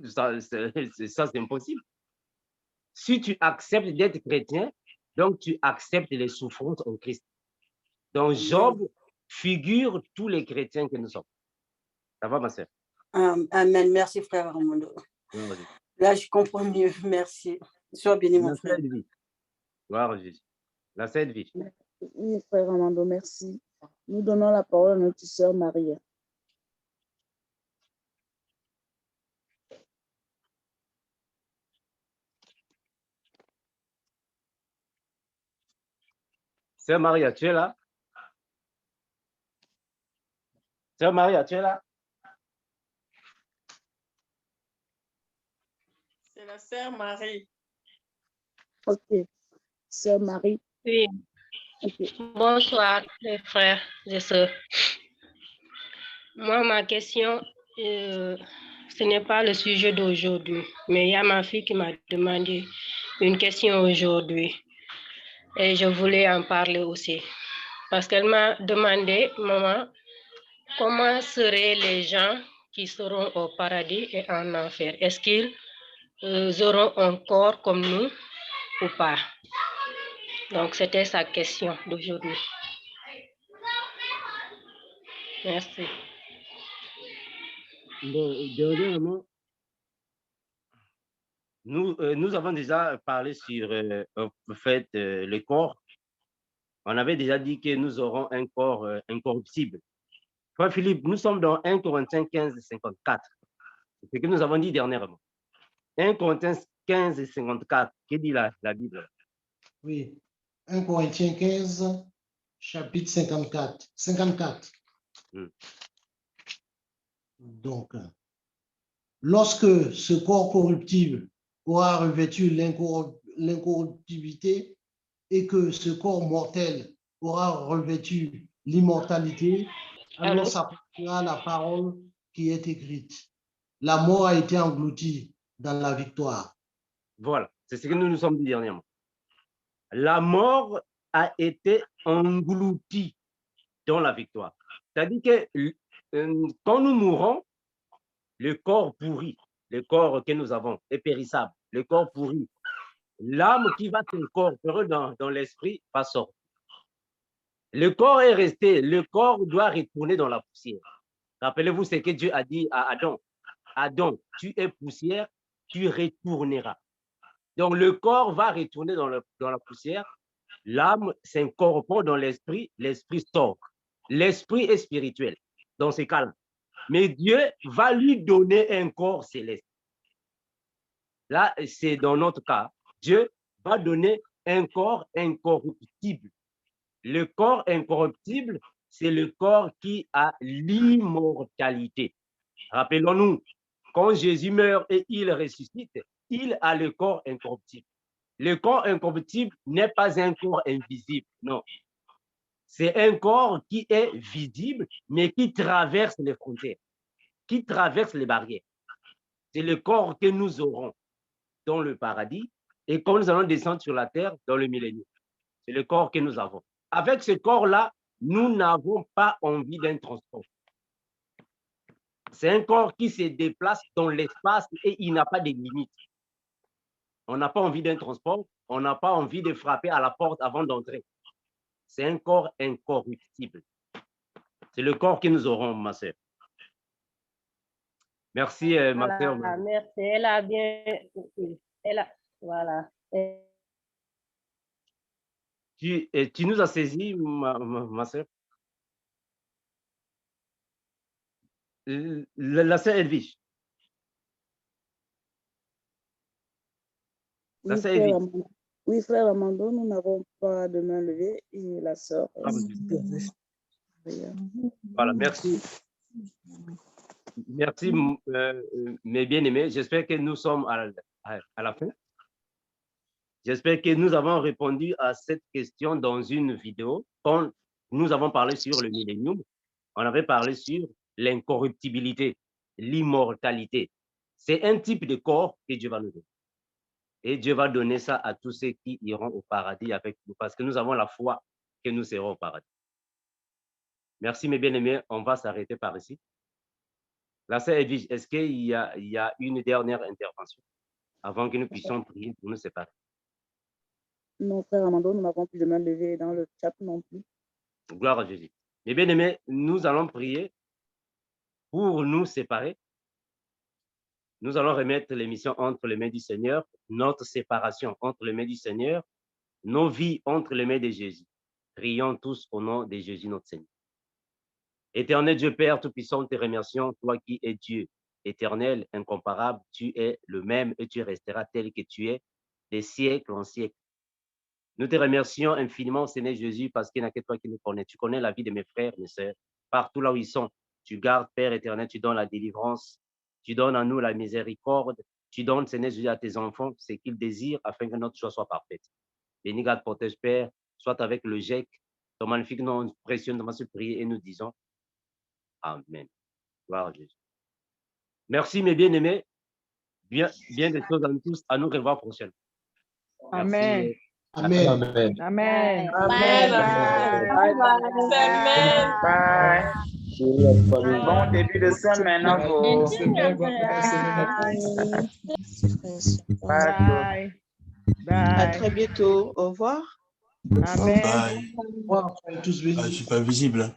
Ça, c'est impossible. Si tu acceptes d'être chrétien, donc tu acceptes les souffrances en Christ. Donc Job figure tous les chrétiens que nous sommes. Ça va, ma sœur? Amen. Merci, frère Armando. Là, je comprends mieux. Merci. Sois béni, mon frère. Gloire à Jésus. La Sainte Vie. Oui, frère Armando, merci. Nous donnons la parole à notre sœur Maria. Sœur Maria, tu es là? Sœur Maria, tu es là? C'est la sœur Marie. Ok. Sœur Marie. Oui. Okay. Bonsoir, les frères et sœurs. Moi, ma question, ce n'est pas le sujet d'aujourd'hui, mais il y a ma fille qui m'a demandé une question aujourd'hui. Et je voulais en parler aussi. Parce qu'elle m'a demandé, maman, comment seraient les gens qui seront au paradis et en enfer? Est-ce qu'ils auront un corps comme nous ou pas? Donc, c'était sa question d'aujourd'hui. Merci. Bon, dernièrement, nous avons déjà parlé sur le corps. On avait déjà dit que nous aurons un corps incorruptible. Frère Philippe, nous sommes dans 1 Corinthiens 15, 54. C'est ce que nous avons dit dernièrement. 1 Corinthiens 15, 54. Que dit la Bible? Oui, 1 Corinthiens 15, chapitre 54. 54. Donc, lorsque ce corps corruptible aura revêtu l'incorruptibilité et que ce corps mortel aura revêtu l'immortalité, alors s'accomplira la parole qui est écrite. La mort a été engloutie dans la victoire. Voilà, c'est ce que nous nous sommes dit dernièrement. La mort a été engloutie dans la victoire. C'est-à-dire que quand nous mourons, le corps pourri, le corps que nous avons est périssable, le corps pourri. L'âme qui va s'incorporer dans l'esprit va sortir. Le corps est resté, le corps doit retourner dans la poussière. Rappelez-vous ce que Dieu a dit à Adam. Adam, tu es poussière, tu retourneras. Donc le corps va retourner dans la poussière, l'âme s'incorpore dans l'esprit, l'esprit sort. L'esprit est spirituel dans ces cas-là. Mais Dieu va lui donner un corps céleste. Là, c'est dans notre cas. Dieu va donner un corps incorruptible. Le corps incorruptible, c'est le corps qui a l'immortalité. Rappelons-nous, quand Jésus meurt et il ressuscite, il a le corps incorruptible. Le corps incorruptible n'est pas un corps invisible, non. C'est un corps qui est visible, mais qui traverse les frontières, qui traverse les barrières. C'est le corps que nous aurons dans le paradis et quand nous allons descendre sur la terre dans le millénaire. C'est le corps que nous avons. Avec ce corps-là, nous n'avons pas envie d'un transport. C'est un corps qui se déplace dans l'espace et il n'a pas de limites. On n'a pas envie d'un transport, on n'a pas envie de frapper à la porte avant d'entrer. C'est un corps incorruptible. C'est le corps que nous aurons, ma sœur. Merci, ma sœur. Merci, elle a bien... Voilà. Tu nous as saisi, ma sœur? La sœur Edwige. Oui, frère Armando, nous n'avons pas de main levée et la sœur. Voilà, merci. Merci, mes bien-aimés. J'espère que nous sommes à la fin. J'espère que nous avons répondu à cette question dans une vidéo. Quand nous avons parlé sur le millénium, on avait parlé sur l'incorruptibilité, l'immortalité. C'est un type de corps que Dieu va nous donner. Et Dieu va donner ça à tous ceux qui iront au paradis avec nous, parce que nous avons la foi que nous serons au paradis. Merci, mes bien-aimés. On va s'arrêter par ici. La sœur Edwige, est-ce qu'il y a une dernière intervention avant que nous puissions prier pour nous séparer? Non, frère Amando, nous n'avons plus de main levée dans le chat non plus. Gloire à Jésus. Mes bien-aimés, nous allons prier pour nous séparer. Nous allons remettre l'émission entre les mains du Seigneur, notre séparation entre les mains du Seigneur, nos vies entre les mains de Jésus. Prions tous au nom de Jésus, notre Seigneur. Éternel Dieu Père Tout-Puissant, te remercions, toi qui es Dieu, éternel, incomparable, tu es le même et tu resteras tel que tu es, des siècles en siècles. Nous te remercions infiniment, Seigneur Jésus, parce qu'il n'y a que toi qui nous connais. Tu connais la vie de mes frères, mes sœurs, partout là où ils sont. Tu gardes, Père éternel, tu donnes la délivrance, tu donnes à nous la miséricorde, tu donnes, Seigneur Jésus, à tes enfants ce qu'ils désirent afin que notre choix soit parfaite. Béni, garde, protège, Père, soit avec le GEC, ton magnifique nom précieux, nous allons prier et nous disons Amen. Gloire à Jésus. Merci, mes bien-aimés. Bien des choses à nous tous. À nous revoir prochainement. Amen. Amen. Amen. Amen. Bye. Bon début de semaine à vous. Bye. Bye. À très bientôt. Au revoir. Amen. Bye. Je suis pas visible.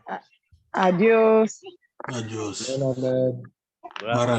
Adios. Adios. Amen. Voilà.